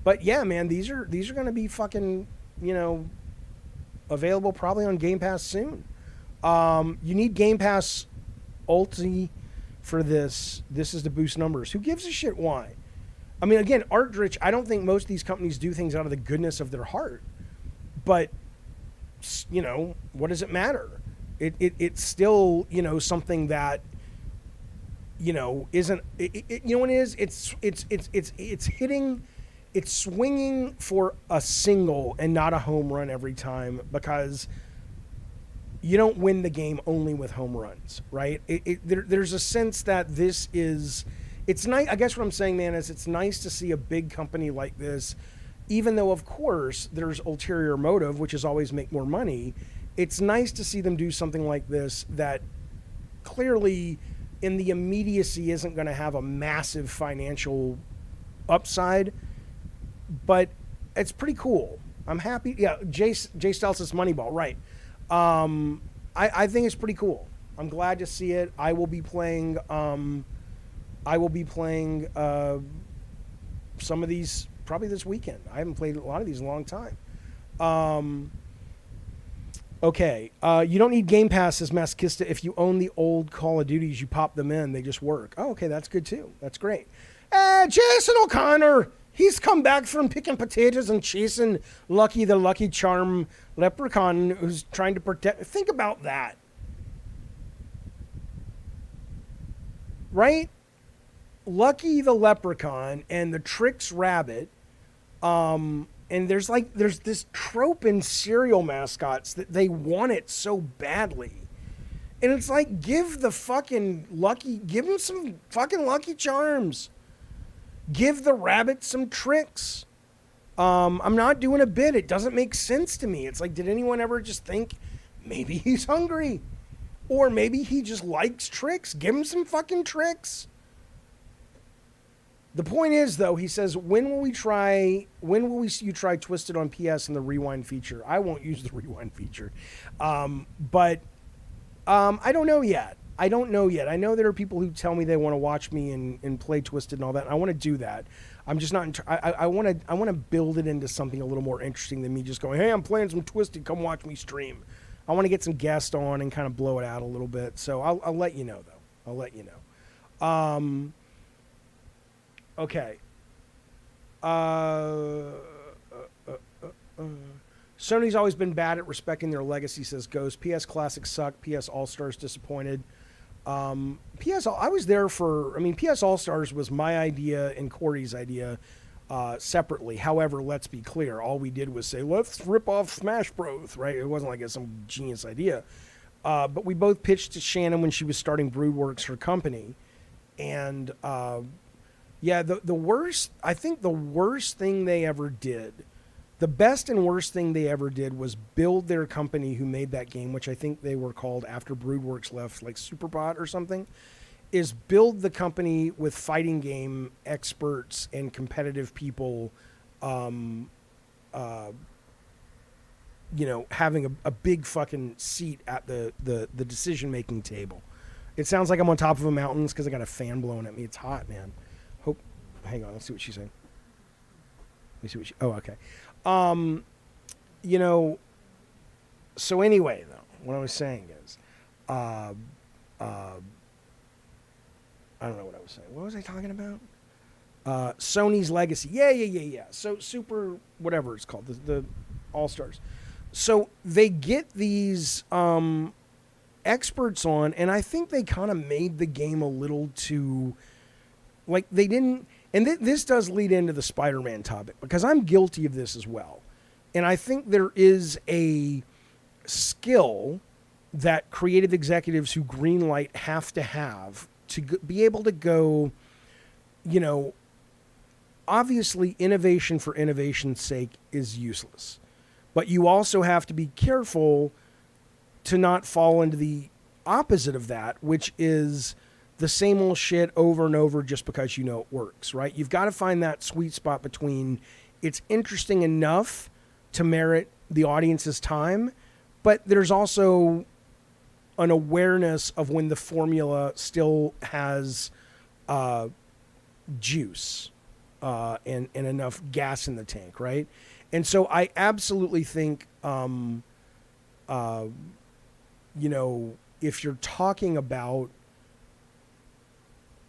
But yeah, man, these are going to be fucking, available probably on Game Pass soon. You need Game Pass Ulti for this. This is to boost numbers. Who gives a shit why? I mean, again, Artrich, I don't think most of these companies do things out of the goodness of their heart. But, what does it matter? It's still, something that, isn't, what it is? It's hitting, it's swinging for a single and not a home run every time, because you don't win the game only with home runs, right? There's a sense that this is, it's nice. I guess what I'm saying, man, is it's nice to see a big company like this, even though, of course, there's ulterior motive, which is always make more money. It's nice to see them do something like this that clearly in the immediacy isn't going to have a massive financial upside, but it's pretty cool. I'm happy. Yeah, Jay Styles says Moneyball, right. I think it's pretty cool. I'm glad to see it. I will be playing some of these probably this weekend. I haven't played a lot of these in a long time. Okay. You don't need Game Pass, says Masquista. If you own the old Call of Duties, you pop them in. They just work. Oh, okay. That's good too. That's great. Jason O'Connor. He's come back from picking potatoes and chasing Lucky the Lucky Charm leprechaun who's trying to protect. Think about that. Right? Lucky the Leprechaun and the Trix Rabbit. And there's this trope in cereal mascots that they want it so badly. And it's like, give the fucking Lucky, give him some fucking Lucky Charms. Give the rabbit some tricks. I'm not doing a bit. It doesn't make sense to me. It's like, did anyone ever just think maybe he's hungry? Or maybe he just likes tricks? Give him some fucking tricks. The point is, though, he says, when will you try Twisted on PS and the rewind feature? I won't use the rewind feature. But I don't know yet. I know there are people who tell me they want to watch me and play Twisted and all that. And I want to do that. I'm just not. I want to build it into something a little more interesting than me just going, hey, I'm playing some Twisted. Come watch me stream. I want to get some guests on and kind of blow it out a little bit. So I'll let you know, though. I'll let you know. Okay. Sony's always been bad at respecting their legacy, says Ghost. PS Classic sucked. PS All-Stars disappointed. PS All-Stars was my idea and Corey's idea separately. However, let's be clear. All we did was say, let's rip off Smash Bros, right? It wasn't like it's some genius idea. But we both pitched to Shannon when she was starting Broodworks, her company. And, the worst thing they ever did, the best and worst thing they ever did was build their company who made that game, which I think they were called after Broodworks left, like Superbot or something, is build the company with fighting game experts and competitive people, having a big fucking seat at the decision-making table. It sounds like I'm on top of a mountain because I got a fan blowing at me. It's hot, man. Hang on, let's see what she's saying. Okay. So anyway, though, what I was saying is, I don't know what I was saying. What was I talking about? Sony's legacy. Yeah. So Super, whatever it's called, the All-Stars. So they get these experts on, and I think they kind of made the game a little too, like they didn't. And this does lead into the Spider-Man topic, because I'm guilty of this as well. And I think there is a skill that creative executives who greenlight have to be able to go, obviously innovation for innovation's sake is useless. But you also have to be careful to not fall into the opposite of that, which is the same old shit over and over just because it works, right? You've got to find that sweet spot between it's interesting enough to merit the audience's time, but there's also an awareness of when the formula still has juice and enough gas in the tank, right? And so I absolutely think, if you're talking about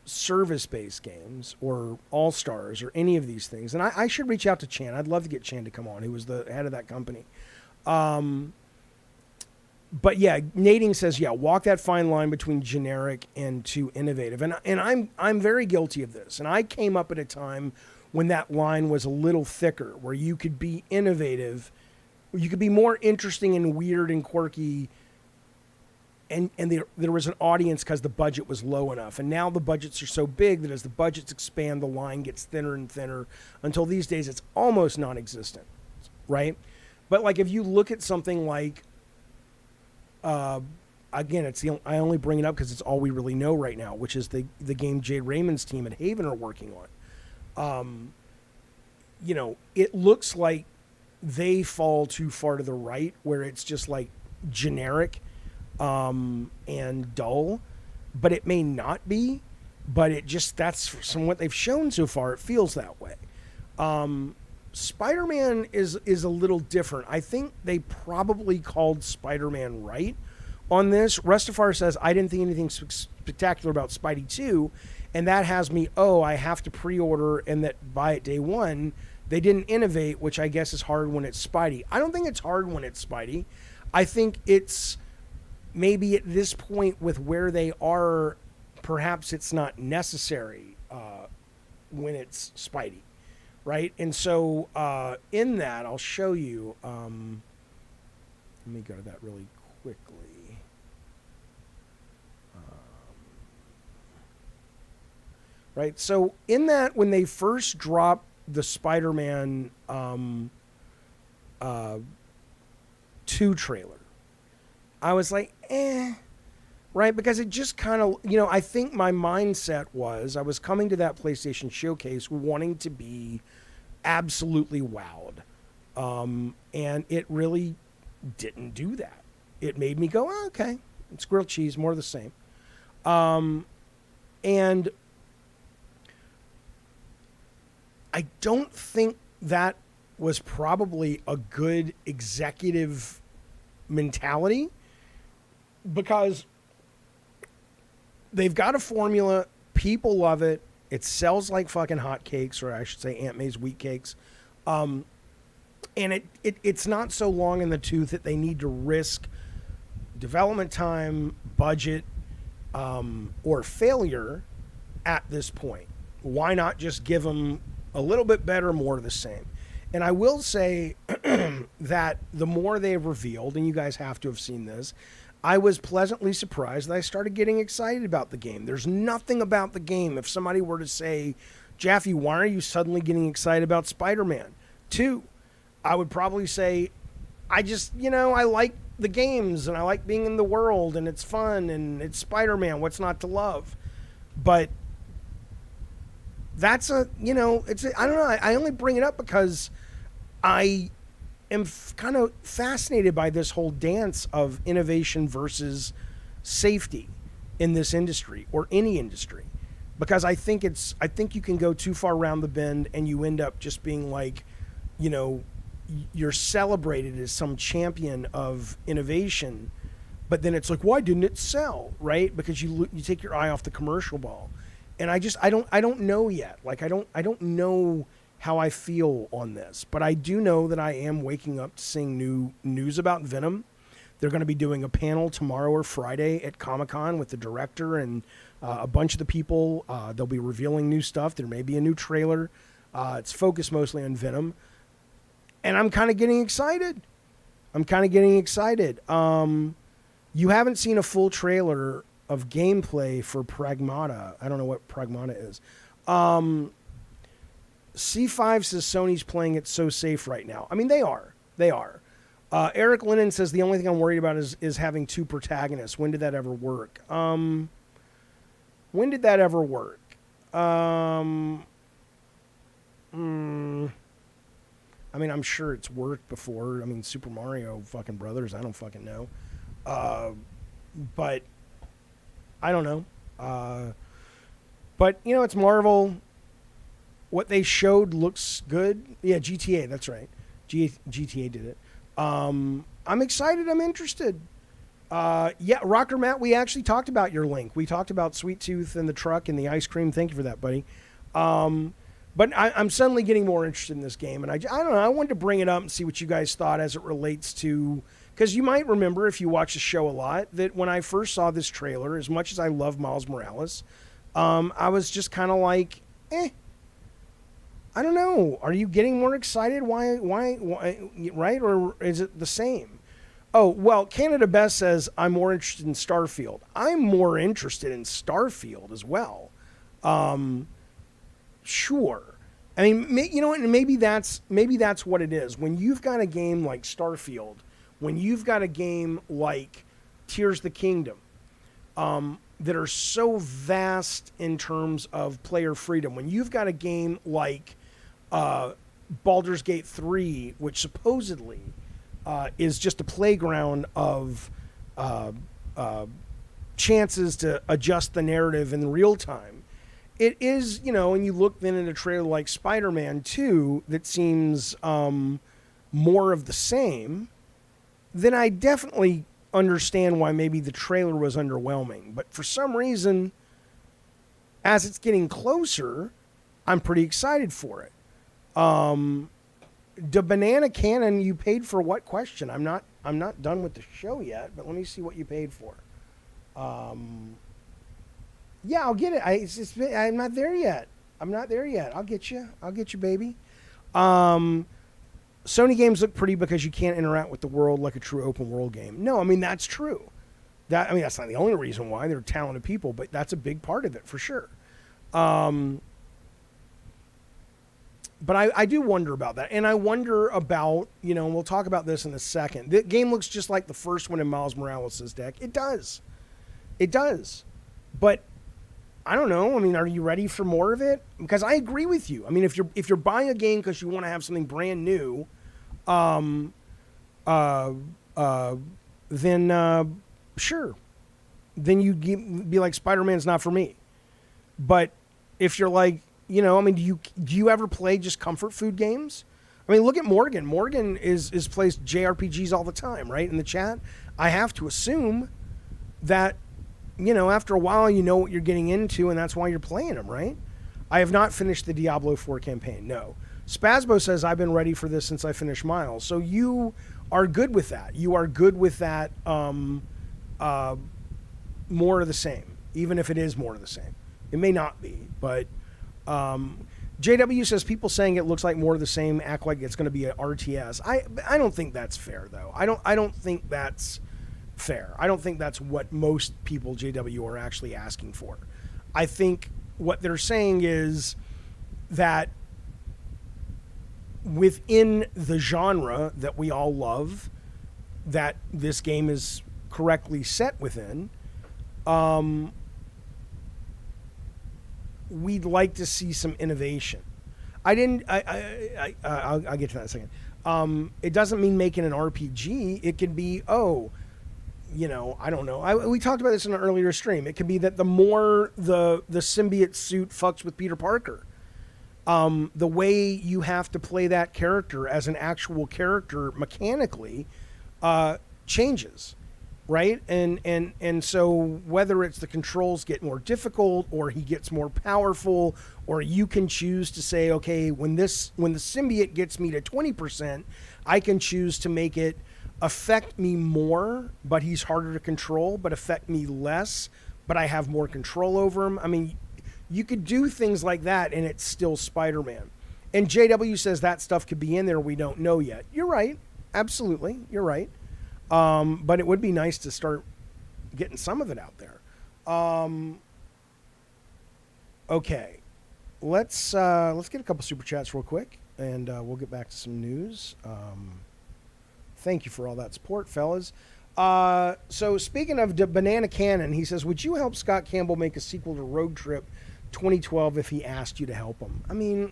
service-based games or All-Stars or any of these things, and I should reach out to Chan. I'd love to get Chan to come on, who was the head of that company. But yeah, Nading says, walk that fine line between generic and too innovative. And I'm very guilty of this. And I came up at a time when that line was a little thicker, where you could be innovative, you could be more interesting and weird and quirky, and there was an audience because the budget was low enough. And now the budgets are so big that as the budgets expand, the line gets thinner and thinner until these days it's almost non-existent, right? But like if you look at something like, again, I only bring it up because it's all we really know right now, which is the game Jade Raymond's team at Haven are working on. It looks like they fall too far to the right, where it's just like generic and dull, but it may not be, but that's from what they've shown so far, it feels that way. Spider-Man is a little different. I think they probably called Spider-Man right on this. Rustafar says, I didn't think anything spectacular about Spidey 2, and that has me, I have to pre-order and that buy it day one. They didn't innovate, which I guess is hard when it's Spidey. I don't think it's hard when it's Spidey. I think it's maybe at this point with where they are, perhaps it's not necessary. when it's Spidey, right? And so in that, I'll show you. Let me go to that really quickly. Right, so in that, when they first dropped the Spider-Man 2 trailer, I was like, right? Because it just kind of, I think my mindset was I was coming to that PlayStation showcase wanting to be absolutely wowed. And it really didn't do that. It made me go, oh, okay, it's grilled cheese, more of the same. And I don't think that was probably a good executive mentality, because they've got a formula. People love it. It sells like fucking hotcakes, or I should say Aunt May's wheat cakes. And it's not so long in the tooth that they need to risk development time, budget, or failure at this point. Why not just give them a little bit better, more of the same? And I will say that the more they've revealed, and you guys have to have seen this, I was pleasantly surprised that I started getting excited about the game. There's nothing about the game. If somebody were to say, Jaffe, why are you suddenly getting excited about Spider-Man 2? I would probably say, I just, I like the games, and I like being in the world, and it's fun, and it's Spider-Man. What's not to love? But that's I don't know. I only bring it up because I am kind of fascinated by this whole dance of innovation versus safety in this industry, or any industry, because I think you can go too far around the bend and you end up just being like, you're celebrated as some champion of innovation, but then it's like, why didn't it sell, right? Because you take your eye off the commercial ball. And I don't know yet. Like, I don't know how I feel on this, but I do know that I am waking up to seeing new news about Venom. They're going to be doing a panel tomorrow or Friday at Comic-Con with the director and a bunch of the people. They'll be revealing new stuff. There may be a new trailer. It's focused mostly on Venom. And I'm kind of getting excited. You haven't seen a full trailer of gameplay for Pragmata. I don't know what Pragmata is. C5 says Sony's playing it so safe right now. I mean, they are. Eric Lennon says the only thing I'm worried about is having two protagonists. When did that ever work? I mean, I'm sure it's worked before. I mean, Super Mario fucking Brothers, I don't fucking know. But I don't know. But, it's Marvel. What they showed looks good. Yeah, GTA, that's right. GTA did it. I'm excited. I'm interested. Yeah, Rocker Matt, we actually talked about your link. We talked about Sweet Tooth and the truck and the ice cream. Thank you for that, buddy. But I'm suddenly getting more interested in this game. And I don't know. I wanted to bring it up and see what you guys thought as it relates to... Because you might remember, if you watch the show a lot, that when I first saw this trailer, as much as I love Miles Morales, I was just kind of like, I don't know. Are you getting more excited? Why, right? Or is it the same? Oh, well, Canada Best says, I'm more interested in Starfield. I'm more interested in Starfield as well. Sure. I mean, maybe that's what it is. When you've got a game like Starfield, when you've got a game like Tears of the Kingdom, that are so vast in terms of player freedom, when you've got a game like Baldur's Gate 3, which supposedly is just a playground of chances to adjust the narrative in real time, it is, and you look then at a trailer like Spider-Man 2 that seems more of the same, then I definitely understand why maybe the trailer was underwhelming. But for some reason, as it's getting closer, I'm pretty excited for it. The Banana Cannon, you paid for what question? I'm not done with the show yet, but let me see what you paid for. Yeah, I'll get it. I'm not there yet. I'll get you. I'll get you, baby. Sony games look pretty because you can't interact with the world like a true open world game. No, I mean, that's true. That's not the only reason why. They're talented people, but that's a big part of it for sure. But I do wonder about that. And I wonder about, and we'll talk about this in a second. The game looks just like the first one in Miles Morales' deck. It does. But I don't know. I mean, are you ready for more of it? Because I agree with you. I mean, if you're buying a game because you want to have something brand new, then sure. Then be like, Spider-Man's not for me. But if you're like, do you ever play just comfort food games? I mean, look at Morgan. Morgan plays JRPGs all the time, right? In the chat, I have to assume that, after a while, you know what you're getting into, and that's why you're playing them, right? I have not finished the Diablo 4 campaign. No. Spasbo says, I've been ready for this since I finished Miles. So you are good with that. You are good with that more of the same, even if it is more of the same. It may not be, but JW says, people saying it looks like more of the same act like it's going to be an RTS. I don't think that's fair, though. I don't think that's fair. I don't think that's what most people, JW, are actually asking for. I think what they're saying is that within the genre that we all love, that this game is correctly set within, we'd like to see some innovation. I'll get to that in a second. It doesn't mean making an RPG. It can be, I don't know. We talked about this in an earlier stream. It could be that the more the symbiote suit fucks with Peter Parker, the way you have to play that character as an actual character mechanically changes, right? And so whether it's the controls get more difficult or he gets more powerful, or you can choose to say, okay, when the symbiote gets me to 20%, I can choose to make it affect me more, but he's harder to control, but affect me less, but I have more control over him. I mean, you could do things like that and it's still Spider-Man. And JW says that stuff could be in there. We don't know yet. You're right. Absolutely. You're right. But it would be nice to start getting some of it out there. Okay. Let's get a couple super chats real quick and we'll get back to some news. Thank you for all that support, fellas. So speaking of Banana Cannon, he says, would you help Scott Campbell make a sequel to Road Trip 2012 if he asked you to help him? I mean,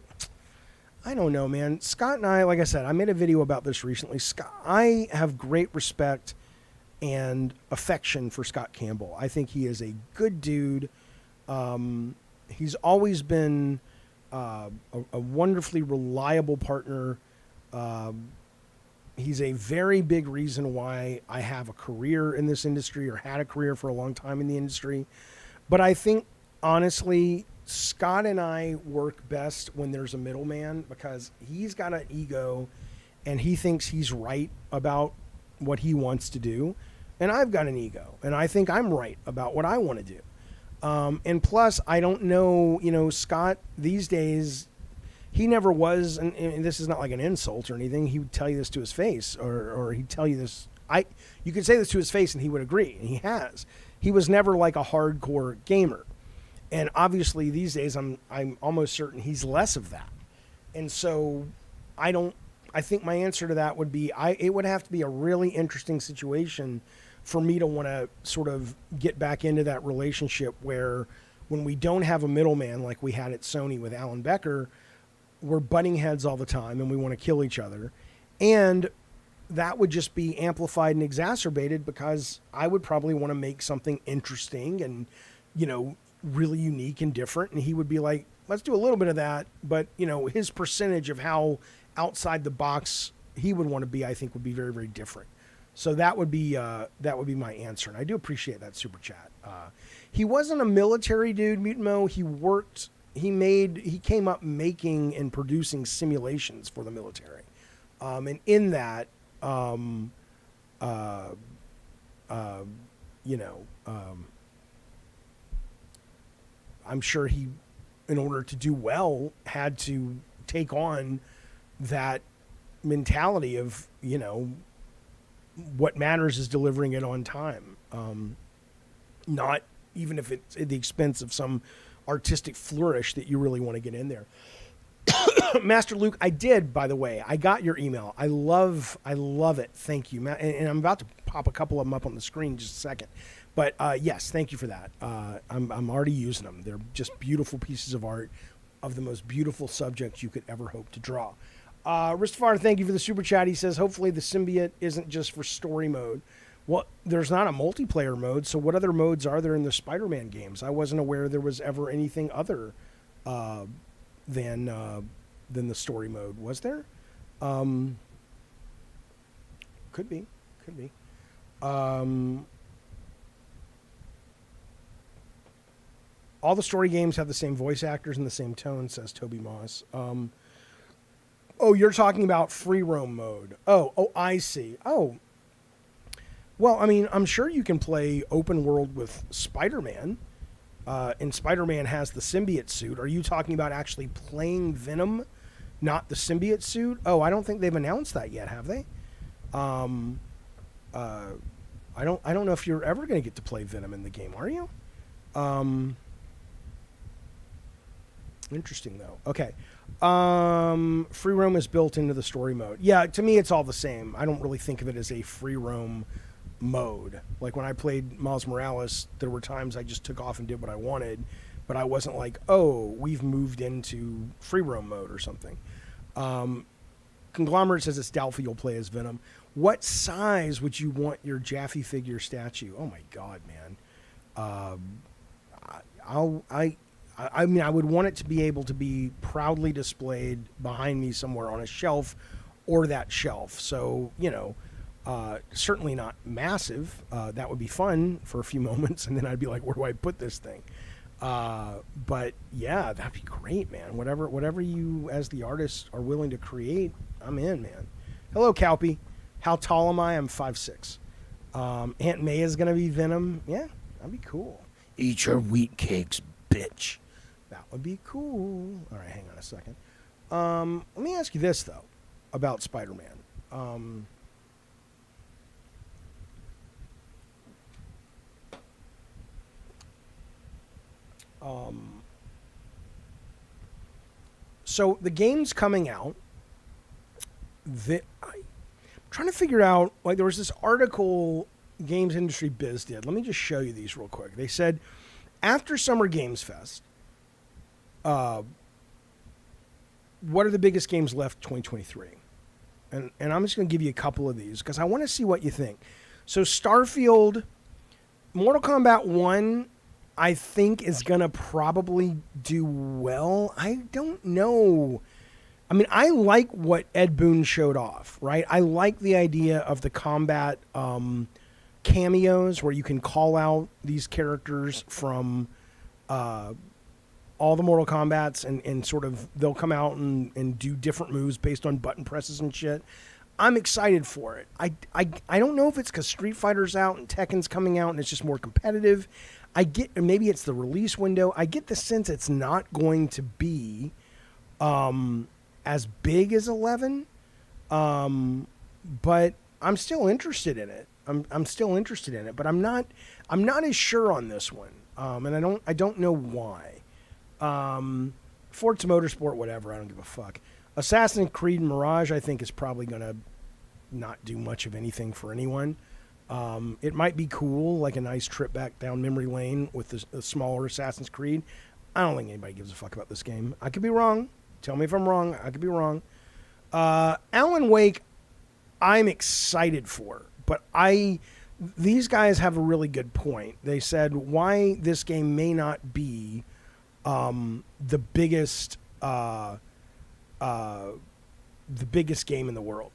I don't know, man. Scott and I, like I said, I made a video about this recently. I have great respect and affection for Scott Campbell. I think he is a good dude. He's always been a wonderfully reliable partner. He's a very big reason why I have a career in this industry, or had a career for a long time in the industry. But I think, honestly, Scott and I work best when there's a middleman, because he's got an ego and he thinks he's right about what he wants to do. And I've got an ego and I think I'm right about what I want to do. And plus, I don't know, Scott these days, he never was, and this is not like an insult or anything. He would tell you this to his face, or he'd tell you this. You could say this to his face and he would agree, and he has. He was never like a hardcore gamer. And obviously these days I'm almost certain he's less of that. And so I think my answer to that would be, it would have to be a really interesting situation for me to want to sort of get back into that relationship where, when we don't have a middleman like we had at Sony with Alan Becker, we're butting heads all the time and we want to kill each other. And that would just be amplified and exacerbated because I would probably want to make something interesting and, really unique and different. And he would be like, let's do a little bit of that. But, his percentage of how outside the box he would want to be, I think, would be very, very different. So that would be my answer. And I do appreciate that super chat. He wasn't a military dude, Mutant Mo. He came up making and producing simulations for the military. And in that, I'm sure he, in order to do well, had to take on that mentality of, what matters is delivering it on time. Not even if it's at the expense of some artistic flourish that you really want to get in there. Master Luke, I did, by the way. I got your email. I love it. Thank you. And I'm about to pop a couple of them up on the screen in just a second. But yes, thank you for that. I'm already using them. They're just beautiful pieces of art of the most beautiful subjects you could ever hope to draw. Ristafar, thank you for the super chat. He says, hopefully the symbiote isn't just for story mode. Well, there's not a multiplayer mode, so what other modes are there in the Spider-Man games? I wasn't aware there was ever anything other than the story mode. Was there? Could be. All the story games have the same voice actors and the same tone, says Toby Moss. Oh, you're talking about free roam mode. Oh, I see. Oh, well, I mean, I'm sure you can play open world with Spider-Man, and Spider-Man has the symbiote suit. Are you talking about actually playing Venom, not the symbiote suit? Oh, I don't think they've announced that yet, have they? I don't know if you're ever going to get to play Venom in the game, are you? Interesting though. Okay. Free roam is built into the story mode. Yeah, to me it's all the same. I don't really think of it as a free roam mode. Like when I played Miles Morales, there were times I just took off and did what I wanted, but I wasn't like, oh, we've moved into free roam mode or something. Conglomerate says it's doubtful you'll play as Venom. What size would you want your Jaffe figure statue? Oh my God, man. I mean, I would want it to be able to be proudly displayed behind me somewhere on a shelf or that shelf. So, certainly not massive. That would be fun for a few moments, and then I'd be like, where do I put this thing? But yeah, that'd be great, man. Whatever you, as the artist, are willing to create, I'm in, man. Hello, Calpy. How tall am I? I'm 5'6". Aunt May is going to be Venom. Yeah, that'd be cool. Eat your wheat cakes, bitch. That would be cool. All right, hang on a second. Let me ask you this, though, about Spider-Man. So the game's coming out. I'm trying to figure out, like, there was this article Games Industry Biz did. Let me just show you these real quick. They said, after Summer Games Fest, what are the biggest games left 2023? And I'm just going to give you a couple of these because I want to see what you think. So Starfield, Mortal Kombat 1, I think is going to probably do well. I don't know. I mean, I like what Ed Boon showed off, right? I like the idea of the combat cameos where you can call out these characters from all the Mortal Kombats and sort of they'll come out and do different moves based on button presses and shit. I'm excited for it. I don't know if it's because Street Fighter's out and Tekken's coming out and it's just more competitive. Maybe it's the release window. I get the sense it's not going to be as big as 11, but I'm still interested in it. I'm still interested in it, but I'm not as sure on this one, and I don't know why. Forza Motorsport, whatever. I don't give a fuck. Assassin's Creed Mirage, I think, is probably gonna not do much of anything for anyone. It might be cool, like a nice trip back down memory lane with the smaller Assassin's Creed. I don't think anybody gives a fuck about this game. I could be wrong. Tell me if I'm wrong. I could be wrong. Alan Wake, I'm excited for, but these guys have a really good point. They said why this game may not be the biggest game in the world.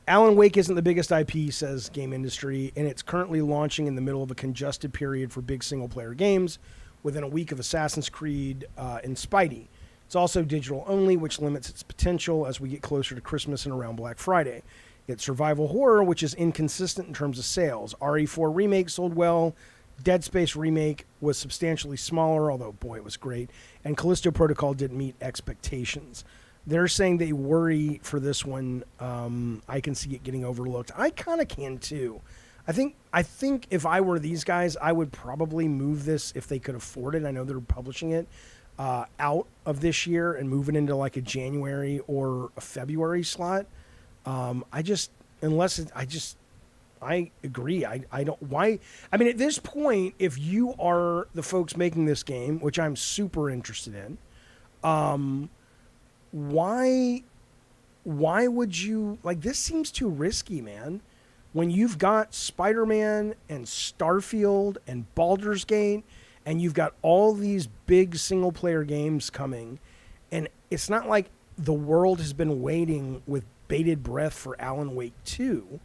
Alan Wake isn't the biggest IP, says Game Industry, and it's currently launching in the middle of a congested period for big single-player games within a week of Assassin's Creed and Spidey. It's also digital only, which limits its potential as we get closer to Christmas and around Black Friday. It's survival horror, which is inconsistent in terms of sales. RE4 Remake sold well. Dead Space remake was substantially smaller, although boy, it was great. And Callisto Protocol didn't meet expectations. They're saying they worry for this one. I can see it getting overlooked. I kind of can too. I think if I were these guys, I would probably move this if they could afford it. I know they're publishing it out of this year and move it into like a January or a February slot. I agree. I don't. Why? I mean, at this point, if you are the folks making this game, which I'm super interested in, why would you like? This seems too risky, man. When you've got Spider-Man and Starfield and Baldur's Gate, and you've got all these big single-player games coming, and it's not like the world has been waiting with bated breath for Alan Wake 2.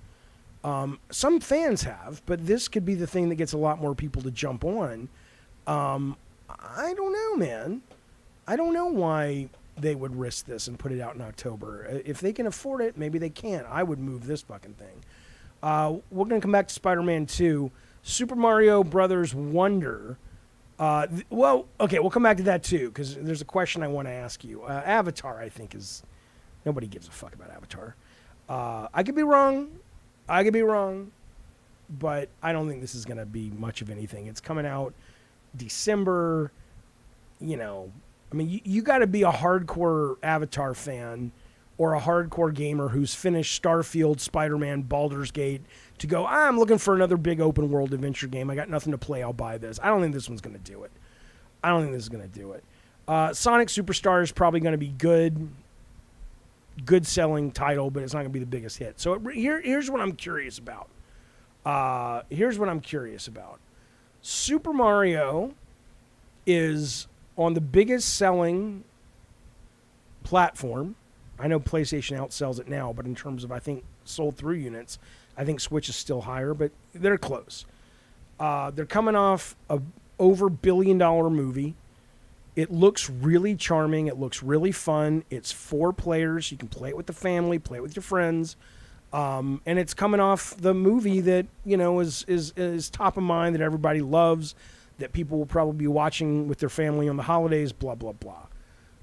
Some fans have, but this could be the thing that gets a lot more people to jump on. I don't know, man. I don't know why they would risk this and put it out in October. If they can afford it, maybe they can. I would move this fucking thing. We're going to come back to Spider-Man 2. Super Mario Brothers Wonder. Well, okay, we'll come back to that too, because there's a question I want to ask you. Avatar, I think, is... Nobody gives a fuck about Avatar. I could be wrong, but I don't think this is going to be much of anything. It's coming out December. You know, I mean, you got to be a hardcore Avatar fan or a hardcore gamer who's finished Starfield, Spider-Man, Baldur's Gate to go, I'm looking for another big open world adventure game. I got nothing to play. I'll buy this. I don't think this one's going to do it. Sonic Superstars is probably going to be good selling title, but it's not going to be the biggest hit. So here's what I'm curious about. Super Mario is on the biggest selling platform. I know PlayStation outsells it now, but in terms of, I think, sold through units, I think Switch is still higher, but they're close. They're coming off a over $1 billion movie. It looks really charming. It looks really fun. It's 4 players. You can play it with the family, play it with your friends. And it's coming off the movie that, you know, is top of mind, that everybody loves, that people will probably be watching with their family on the holidays, blah, blah, blah.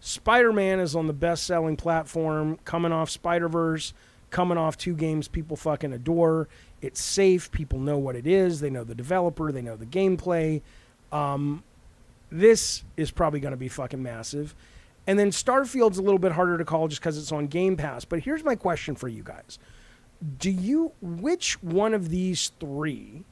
Spider-Man is on the best-selling platform, coming off Spider-Verse, coming off 2 games people fucking adore. It's safe. People know what it is. They know the developer. They know the gameplay. This is probably going to be fucking massive. And then Starfield's a little bit harder to call just because it's on Game Pass. But here's my question for you guys. Which one of these 3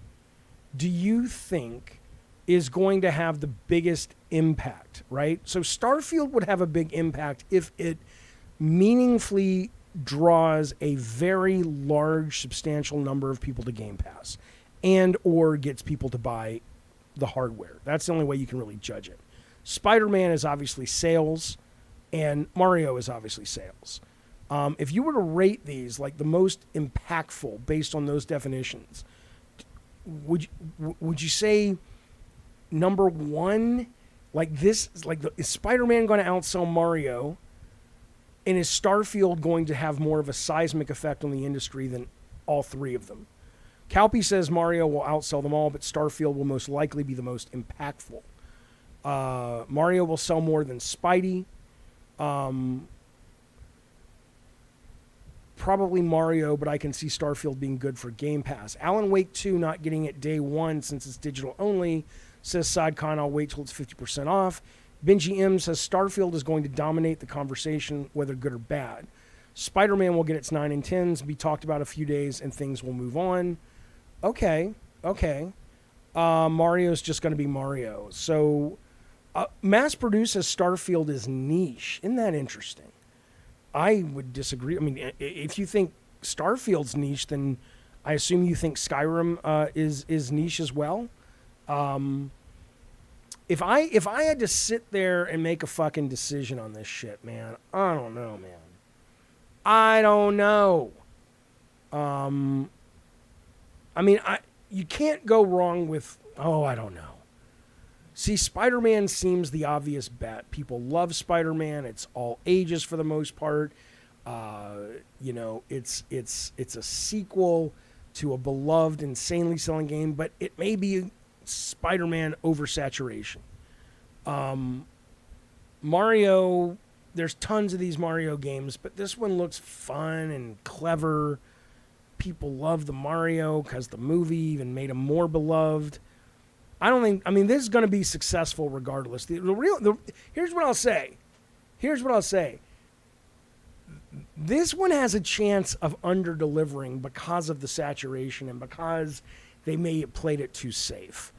do you think is going to have the biggest impact, right? So Starfield would have a big impact if it meaningfully draws a very large, substantial number of people to Game Pass and or gets people to buy the hardware. That's the only way you can really judge it. Spider-Man is obviously sales, and Mario is obviously sales. If you were to rate these like the most impactful based on those definitions, would you say number 1, like this, is Spider-Man going to outsell Mario, and is Starfield going to have more of a seismic effect on the industry than all 3 of them? Calpy says Mario will outsell them all, but Starfield will most likely be the most impactful. Mario will sell more than Spidey. Probably Mario, but I can see Starfield being good for Game Pass. Alan Wake 2 not getting it day 1 since it's digital only, says SideCon, I'll wait till it's 50% off. Benji M says Starfield is going to dominate the conversation, whether good or bad. Spider-Man will get its 9 and 10s, be talked about a few days, and things will move on. Okay. Mario's just going to be Mario. So, mass produce as Starfield is niche. Isn't that interesting? I would disagree. I mean, if you think Starfield's niche, then I assume you think Skyrim is niche as well. If I had to sit there and make a fucking decision on this shit, man, I don't know, man. I don't know. I mean, you can't go wrong with, I don't know. See, Spider-Man seems the obvious bet. People love Spider-Man. It's all ages for the most part. You know, it's a sequel to a beloved, insanely selling game, but it may be Spider-Man oversaturation. Mario, there's tons of these Mario games, but this one looks fun and clever. People love the Mario because the movie even made him more beloved. This is going to be successful regardless. Here's what I'll say. This one has a chance of under-delivering because of the saturation and because they may have played it too safe.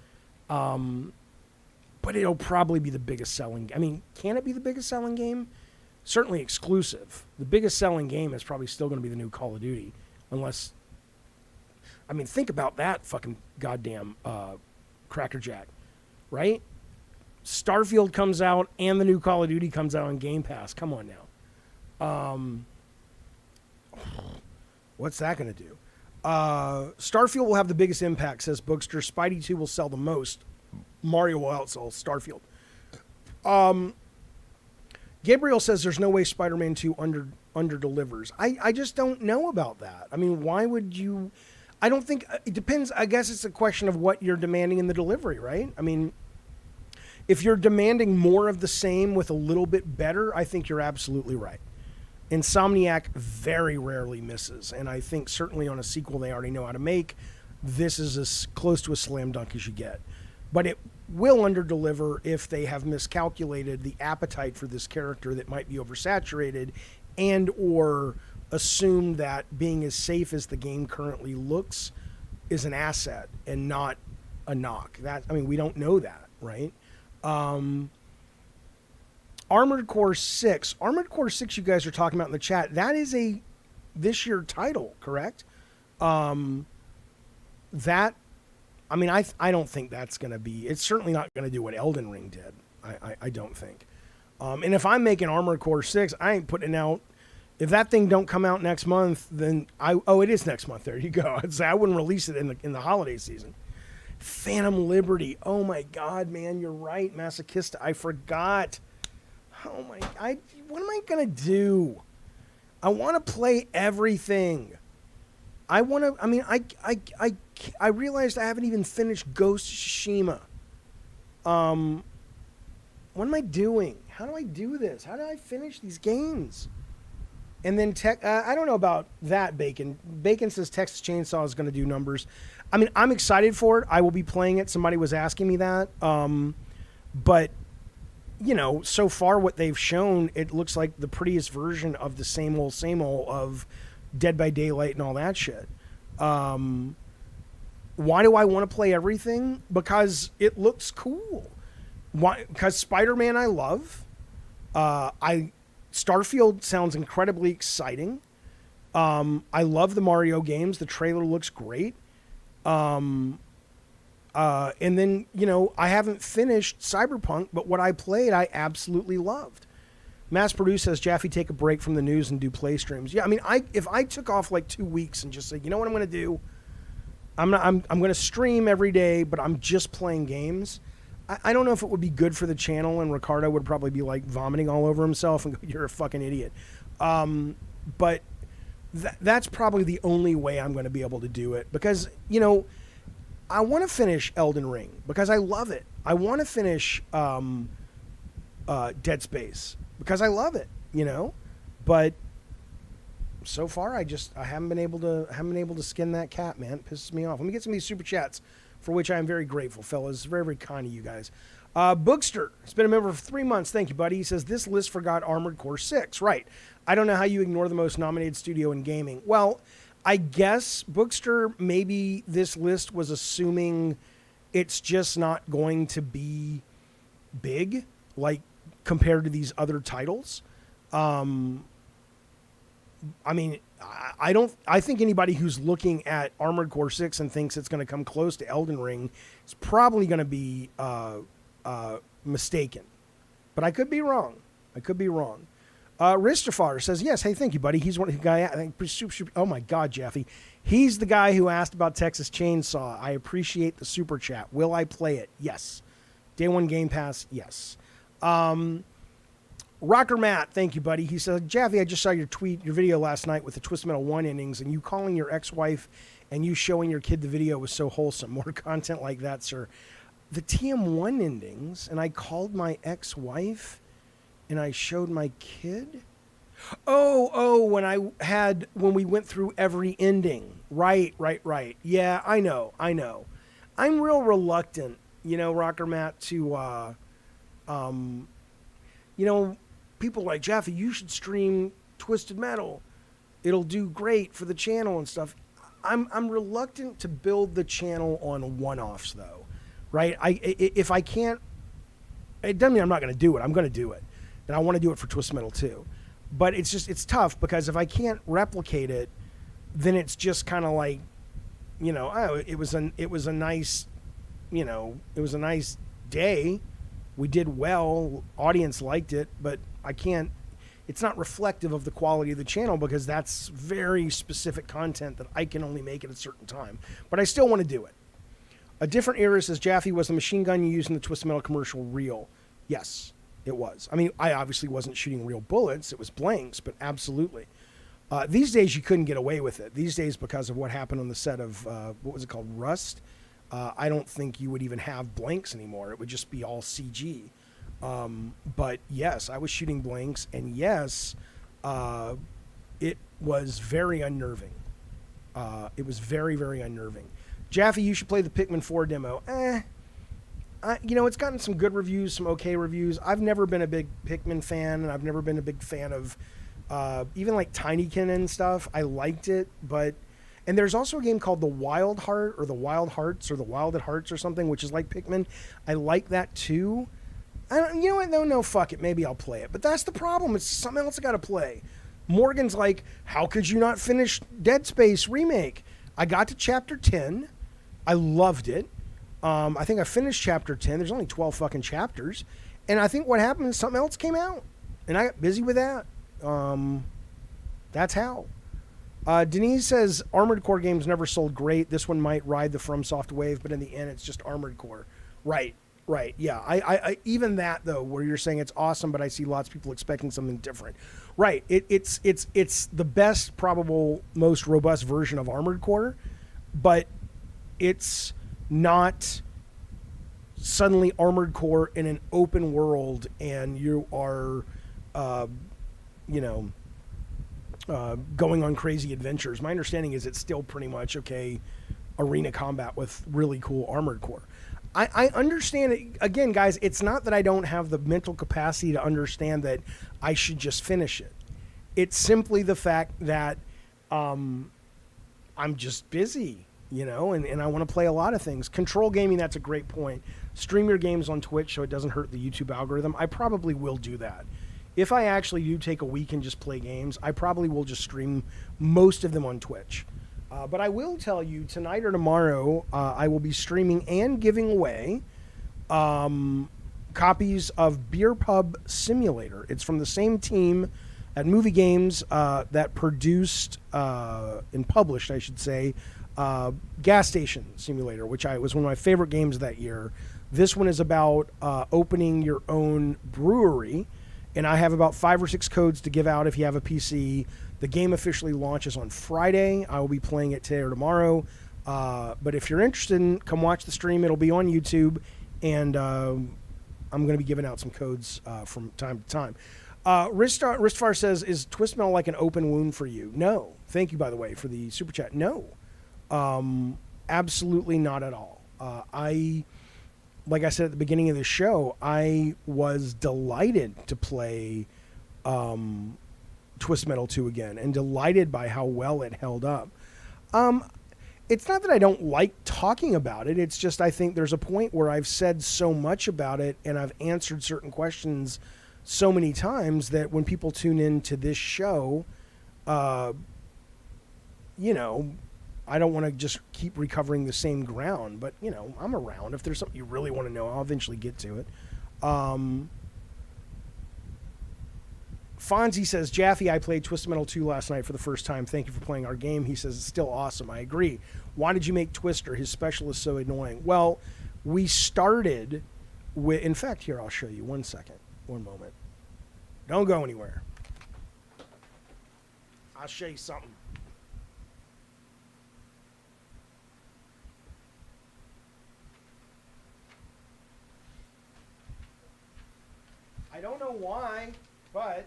But it'll probably be the biggest selling. Can it be the biggest selling game? Certainly exclusive. The biggest selling game is probably still going to be the new Call of Duty, unless. Think about that fucking goddamn crackerjack, right? Starfield comes out and the new Call of Duty comes out on Game Pass. Come on now. What's that going to do? Starfield will have the biggest impact, says Bookster. Spidey 2 will sell the most. Mario will outsell Starfield. Gabriel says there's no way Spider-Man 2 under delivers. I just don't know about that. Why would you? I don't think it depends. I guess it's a question of what you're demanding in the delivery, right? If you're demanding more of the same with a little bit better, I think you're absolutely right. Insomniac very rarely misses, and I think certainly on a sequel they already know how to make, this is as close to a slam dunk as you get. But it will underdeliver if they have miscalculated the appetite for this character that might be oversaturated, and or assume that being as safe as the game currently looks is an asset and not a knock. We don't know that, right? Armored Core 6. Armored Core 6 you guys are talking about in the chat, that is a this year title, correct? I don't think that's going to be... It's certainly not going to do what Elden Ring did. I don't think. And if I'm making Armored Core 6, I ain't putting it out... If that thing don't come out next month, then it is next month. There you go. I'd say I wouldn't release it in the holiday season. Phantom Liberty. Oh my God, man, you're right, Masochista. I forgot. Oh my! What am I gonna do? I want to play everything. I want to. I realized I haven't even finished Ghost of Tsushima. What am I doing? How do I do this? How do I finish these games? And then I don't know about that, Bacon. Bacon says Texas Chainsaw is going to do numbers. I'm excited for it. I will be playing it. Somebody was asking me that. But, so far what they've shown, it looks like the prettiest version of the same old of Dead by Daylight and all that shit. Why do I want to play everything? Because it looks cool. Why? Because Spider-Man I love. Starfield sounds incredibly exciting. I love the Mario games. The trailer looks great. And then, I haven't finished Cyberpunk, but what I played, I absolutely loved. Mass Produce says, Jaffe, take a break from the news and do play streams. Yeah, if I took off like 2 weeks and just said, you know what I'm going to do? I'm going to stream every day, but I'm just playing games. I don't know if it would be good for the channel, and Ricardo would probably be like vomiting all over himself and go, you're a fucking idiot. But that's probably the only way I'm going to be able to do it, because, I want to finish Elden Ring because I love it. I want to finish Dead Space because I love it, but so far I haven't been able to skin that cat, man. It pisses me off. Let me get some of these super chats, for which I am very grateful, fellas. It's very, very kind of you guys. Bookster has been a member for 3 months. Thank you, buddy. He says, this list forgot Armored Core 6. Right. I don't know how you ignore the most nominated studio in gaming. Well, I guess, Bookster, maybe this list was assuming it's just not going to be big, like, compared to these other titles. I think anybody who's looking at Armored Core 6 and thinks it's going to come close to Elden Ring is probably going to be mistaken. But I could be wrong. Ristafar says, yes, hey, thank you, buddy. He's one of the guy. Oh, my God, Jaffe. He's the guy who asked about Texas Chainsaw. I appreciate the super chat. Will I play it? Yes. Day one Game Pass? Yes. Rocker Matt, thank you, buddy. He said, Jaffe, I just saw your video last night with the Twist Metal 1 innings and you calling your ex-wife And you showing your kid the video was so wholesome. More content like that, sir. The TM1 endings, and I called my ex-wife, and I showed my kid. Oh, when we went through every ending. Right. Yeah, I know. I'm real reluctant, Rocker Matt, to, people like Jaffe, you should stream Twisted Metal. It'll do great for the channel and stuff. I'm reluctant to build the channel on one-offs, though, right? If I can't, it doesn't mean I'm not going to do it. I'm going to do it, and I want to do it for Twisted Metal too. But it's tough because if I can't replicate it, then it's just kind of like, it was a nice day. We did well. Audience liked it, but it's not reflective of the quality of the channel because that's very specific content that I can only make at a certain time. But I still want to do it. A different era says, Jaffe, was the machine gun you used in the Twisted Metal commercial real? Yes, it was. I mean, I obviously wasn't shooting real bullets. It was blanks, but absolutely. These days, you couldn't get away with it. These days, because of what happened on the set of, what was it called, Rust, I don't think you would even have blanks anymore. It would just be all CG. But yes, I was shooting blanks, and yes, it was very unnerving. It was very, very unnerving. Jaffe, you should play the Pikmin 4 demo. It's gotten some good reviews, some okay reviews. I've never been a big Pikmin fan, and I've never been a big fan of even like Tinykin and stuff. I liked it, and there's also a game called The Wild Heart, or The Wild Hearts, or The Wild at Hearts, or something, which is like Pikmin. I like that too. You know what? No, fuck it. Maybe I'll play it. But that's the problem. It's something else I got to play. Morgan's like, how could you not finish Dead Space Remake? I got to Chapter 10. I loved it. I think I finished Chapter 10. There's only 12 fucking chapters. And I think what happened is something else came out. And I got busy with that. That's how. Denise says, Armored Core games never sold great. This one might ride the FromSoft wave, but in the end, it's just Armored Core. Right. Yeah. I even that though, where you're saying it's awesome, but I see lots of people expecting something different. Right. It's the best, probable, most robust version of Armored Core, but it's not suddenly Armored Core in an open world and you are, going on crazy adventures. My understanding is it's still pretty much arena combat with really cool Armored Core. I understand it. Again, guys, it's not that I don't have the mental capacity to understand that I should just finish it. It's simply the fact that I'm just busy, and I want to play a lot of things. Control gaming, that's a great point. Stream your games on Twitch so it doesn't hurt the YouTube algorithm. I probably will do that. If I actually do take a week and just play games, I probably will just stream most of them on Twitch. But I will tell you, tonight or tomorrow, I will be streaming and giving away copies of Beer Pub Simulator. It's from the same team at Movie Games that produced and published, I should say, Gas Station Simulator, which was one of my favorite games that year. This one is about opening your own brewery, and I have about 5 or 6 codes to give out if you have a PC. The game officially launches on Friday. I will be playing it today or tomorrow. But if you're interested, come watch the stream. It'll be on YouTube, and I'm going to be giving out some codes from time to time. Ristfar says, is Twist Metal like an open wound for you? No. Thank you, by the way, for the super chat. No. Absolutely not at all. Like I said at the beginning of the show, I was delighted to play Twist Metal 2 again, and delighted by how well it held up. It's not that I don't like talking about it. It's just I think there's a point where I've said so much about it and I've answered certain questions so many times that when people tune in to this show, I don't want to just keep recovering the same ground. But, I'm around. If there's something you really want to know, I'll eventually get to it. Fonzie says, Jaffe, I played Twisted Metal 2 last night for the first time. Thank you for playing our game. He says, it's still awesome. I agree. Why did you make Twister? His special is so annoying. Well, we started with... In fact, here, I'll show you. 1 second. 1 moment. Don't go anywhere. I'll show you something. don't know why, but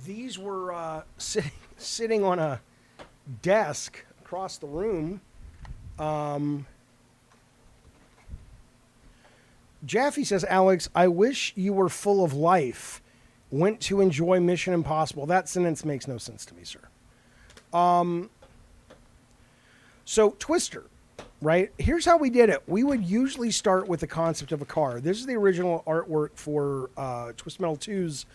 these were sitting on a desk across the room. Jaffe says, Alex, I wish you were full of life. Went to enjoy Mission Impossible. That sentence makes no sense to me, sir. So Twister, right? Here's how we did it. We would usually start with the concept of a car. This is the original artwork for Twisted Metal 2's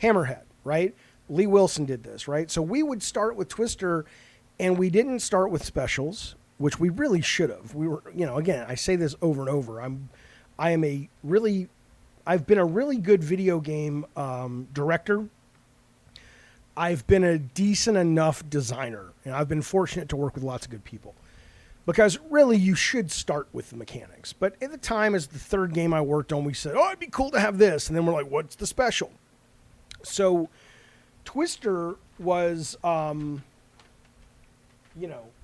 Hammerhead, right? Lee Wilson did this, right? So we would start with Twister, and we didn't start with specials, which we really should have. We were, again, I say this over and over. I've been a really good video game director. I've been a decent enough designer, and I've been fortunate to work with lots of good people. Because really, you should start with the mechanics. But at the time, as the third game I worked on, we said, oh, it'd be cool to have this. And then we're like, what's the special? So Twister was,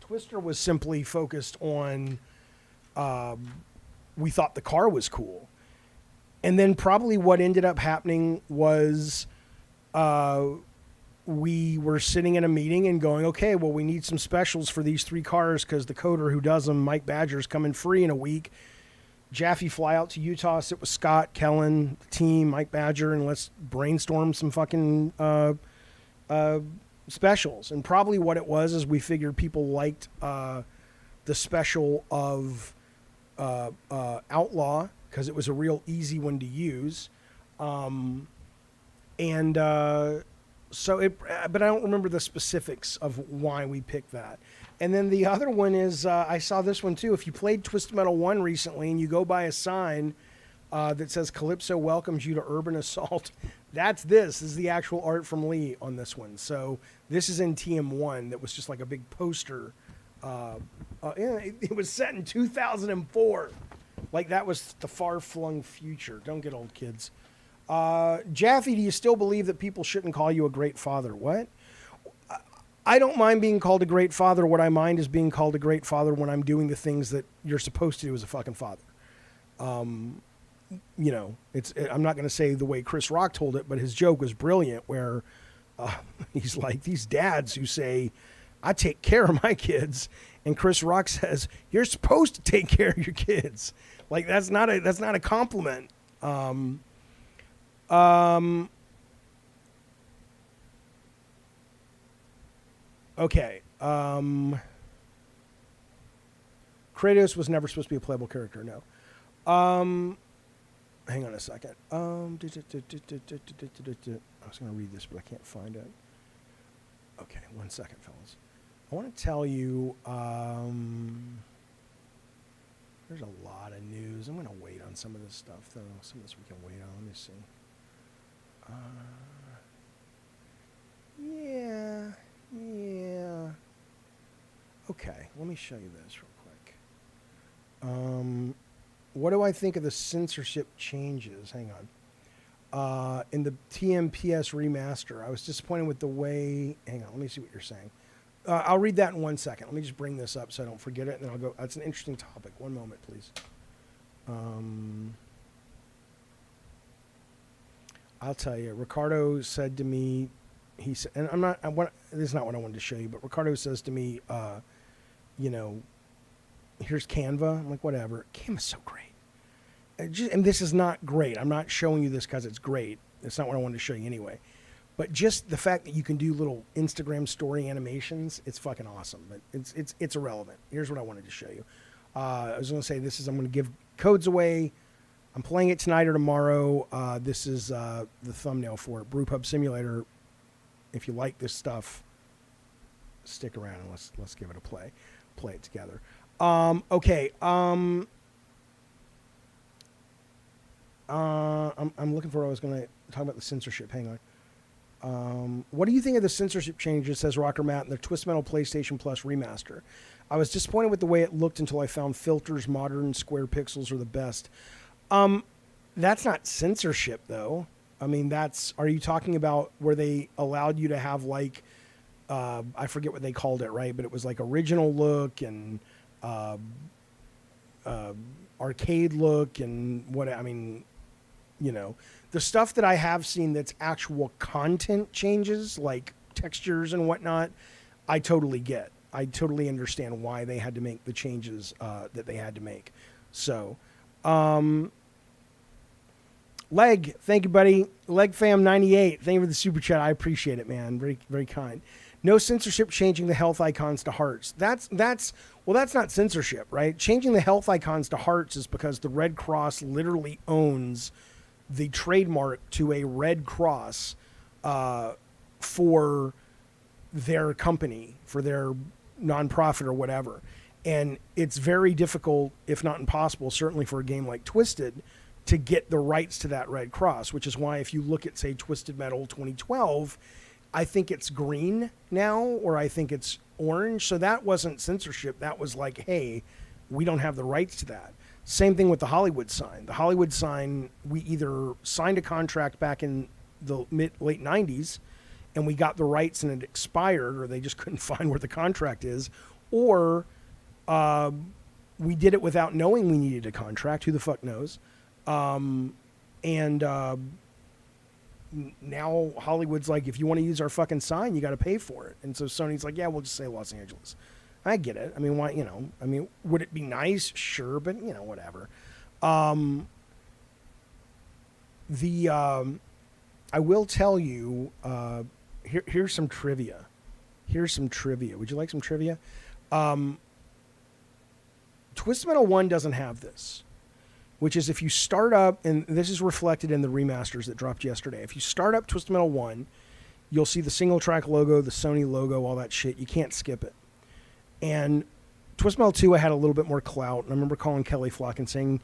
Twister was simply focused on, we thought the car was cool. And then probably what ended up happening was we were sitting in a meeting and going, okay, well, we need some specials for these 3 cars because the coder who does them, Mike Badger's coming free in a week. Jaffe fly out to Utah, sit with Scott, Kellen, the team, Mike Badger, and let's brainstorm some fucking specials. And probably what it was is we figured people liked the special of Outlaw because it was a real easy one to use. But I don't remember the specifics of why we picked that. And then the other one is, I saw this one too. If you played Twisted Metal 1 recently and you go by a sign that says Calypso welcomes you to Urban Assault, this is the actual art from Lee on this one. So this is in TM1 that was just like a big poster. It was set in 2004. Like that was the far-flung future. Don't get old, kids. Jaffe, do you still believe that people shouldn't call you a great father? What? I don't mind being called a great father. What I mind is being called a great father when I'm doing the things that you're supposed to do as a fucking father. I'm not going to say the way Chris Rock told it, but his joke was brilliant where he's like, these dads who say, I take care of my kids. And Chris Rock says, you're supposed to take care of your kids. Like, that's not a compliment. Okay. Kratos was never supposed to be a playable character, no. Hang on a second. I was going to read this, but I can't find it. Okay, 1 second, fellas. I want to tell you, there's a lot of news. I'm going to wait on some of this stuff, though. Some of this we can wait on. Let me see. Yeah. Okay, let me show you this real quick. What do I think of the censorship changes? Hang on. In the TMPS remaster, I was disappointed with the way... Hang on, let me see what you're saying. I'll read that in 1 second. Let me just bring this up so I don't forget it, and then I'll go... That's an interesting topic. 1 moment, please. I'll tell you. Ricardo said to me... He said... And I'm not... this is not what I wanted to show you, but Ricardo says to me, here's Canva. I'm like, whatever. Canva's so great. And this is not great. I'm not showing you this because it's great. It's not what I wanted to show you anyway. But just the fact that you can do little Instagram story animations, it's fucking awesome. But it's irrelevant. Here's what I wanted to show you. I was going to say I'm going to give codes away. I'm playing it tonight or tomorrow. This is the thumbnail for it. Brewpub Simulator. If you like this stuff, stick around and let's give it a play. Play it together. Okay. I'm looking for what I was going to talk about the censorship. Hang on. What do you think of the censorship changes, says Rocker Matt, in the Twist Metal PlayStation Plus remaster? I was disappointed with the way it looked until I found filters, modern square pixels are the best. That's not censorship, though. I mean, are you talking about where they allowed you to have, like, I forget what they called it, right? But it was like original look and arcade look and the stuff that I have seen that's actual content changes, like textures and whatnot, I totally get. I totally understand why they had to make the changes that they had to make. So, Leg, thank you, buddy. LegFam98, thank you for the super chat. I appreciate it, man. Very, very kind. No censorship changing the health icons to hearts. That's not censorship, right? Changing the health icons to hearts is because the Red Cross literally owns the trademark to a red cross for their company, for their nonprofit or whatever. And it's very difficult, if not impossible, certainly for a game like Twisted, to get the rights to that red cross, which is why if you look at, say, Twisted Metal 2012, I think it's green now, or I think it's orange. So that wasn't censorship. That was like, hey, we don't have the rights to that. Same thing with the Hollywood sign. The Hollywood sign, we either signed a contract back in the late 90s and we got the rights and it expired, or they just couldn't find where the contract is, or we did it without knowing we needed a contract. Who the fuck knows? Now Hollywood's like, if you want to use our fucking sign, you got to pay for it. And so Sony's like, yeah, we'll just say Los Angeles. I get it. I mean, why, would it be nice? Sure. But whatever. I will tell you, here's some trivia. Would you like some trivia? Twisted Metal 1 doesn't have this, which is if you start up, and this is reflected in the remasters that dropped yesterday. If you start up Twisted Metal 1, you'll see the single track logo, the Sony logo, all that shit. You can't skip it. And Twisted Metal 2, I had a little bit more clout. And I remember calling Kelly Flock and saying,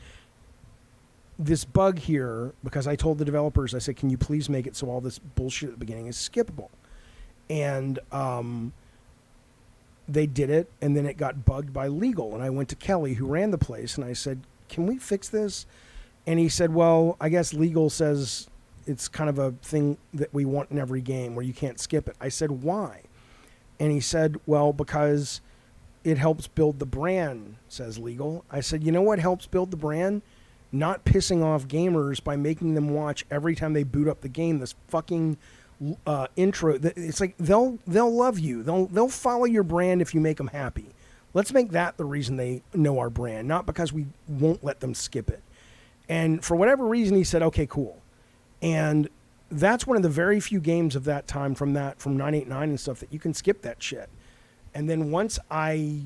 this bug here, because I told the developers, I said, can you please make it so all this bullshit at the beginning is skippable? And they did it, and then it got bugged by legal. And I went to Kelly, who ran the place, and I said, can we fix this? And he said, well, I guess legal says it's kind of a thing that we want in every game where you can't skip it. I said, why? And he said, well, because it helps build the brand, says legal. I said, you know what helps build the brand? Not pissing off gamers by making them watch every time they boot up the game this fucking intro. It's like they'll love you. They'll follow your brand if you make them happy. Let's make that the reason they know our brand, not because we won't let them skip it. And for whatever reason, he said, okay, cool. And that's one of the very few games of that time from 989 and stuff that you can skip that shit. And then once I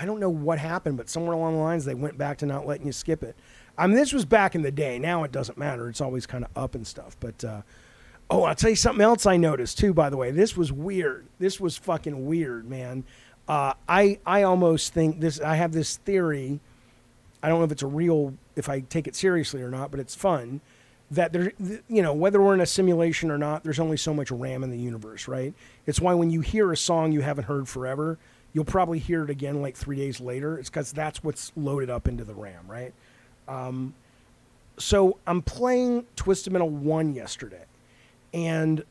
don't know what happened, but somewhere along the lines, they went back to not letting you skip it. I mean, this was back in the day. Now it doesn't matter. It's always kind of up and stuff. But, I'll tell you something else I noticed too, by the way. This was weird. This was fucking weird, man. I almost think this, I have this theory. I don't know if it's if I take it seriously or not, but it's fun that there, whether we're in a simulation or not, there's only so much RAM in the universe, right? It's why when you hear a song you haven't heard forever, you'll probably hear it again like 3 days later. It's because that's what's loaded up into the RAM, right? So I'm playing Twisted Metal 1 yesterday, and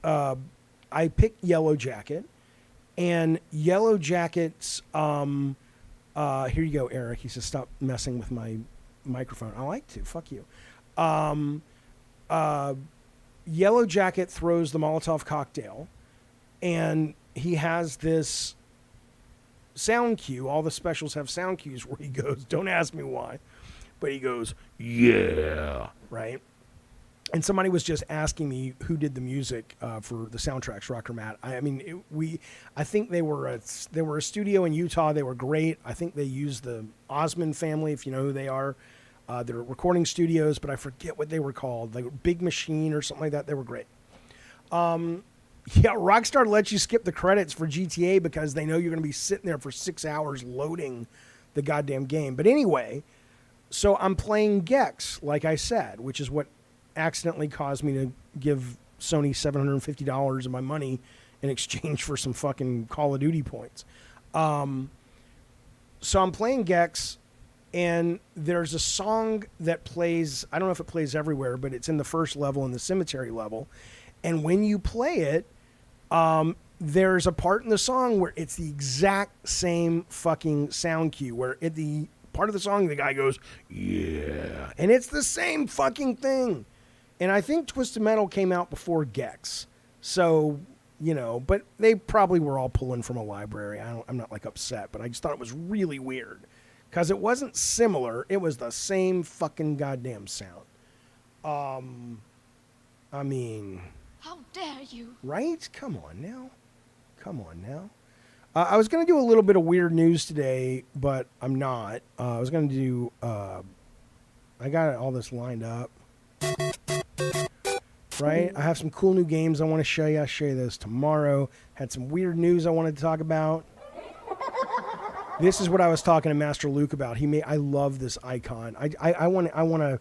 I picked Yellow Jacket, and Yellow Jacket's, here you go, Eric. He says, stop messing with my microphone. I like to. Fuck you. Yellow Jacket throws the Molotov cocktail, and he has this sound cue. All the specials have sound cues where he goes, don't ask me why, but he goes, yeah, right? And somebody was just asking me who did the music for the soundtracks, Rocker Matt. I think they were a studio in Utah. They were great. I think they used the Osmond family, if you know who they are. They're recording studios, but I forget what they were called, like Big Machine or something like that. They were great. Yeah, Rockstar lets you skip the credits for GTA because they know you're going to be sitting there for 6 hours loading the goddamn game. But anyway, so I'm playing Gex, like I said, which is what accidentally caused me to give Sony $750 of my money in exchange for some fucking Call of Duty points. So I'm playing Gex, and there's a song that plays, I don't know if it plays everywhere, but it's in the first level, in the cemetery level. And when you play it, there's a part in the song where it's the exact same fucking sound cue, where at the part of the song, the guy goes, yeah. And it's the same fucking thing. And I think Twisted Metal came out before Gex. So, you know, but they probably were all pulling from a library. I'm not like upset, but I just thought it was really weird. Because it wasn't similar. It was the same fucking goddamn sound. I mean... How dare you? Right? Come on now. Come on now. I was going to do a little bit of weird news today, but I'm not. I was going to do... I got all this lined up. Right? I have some cool new games I want to show you. I'll show you those tomorrow. Had some weird news I wanted to talk about. This is what I was talking to Master Luke about. I love this icon. I want to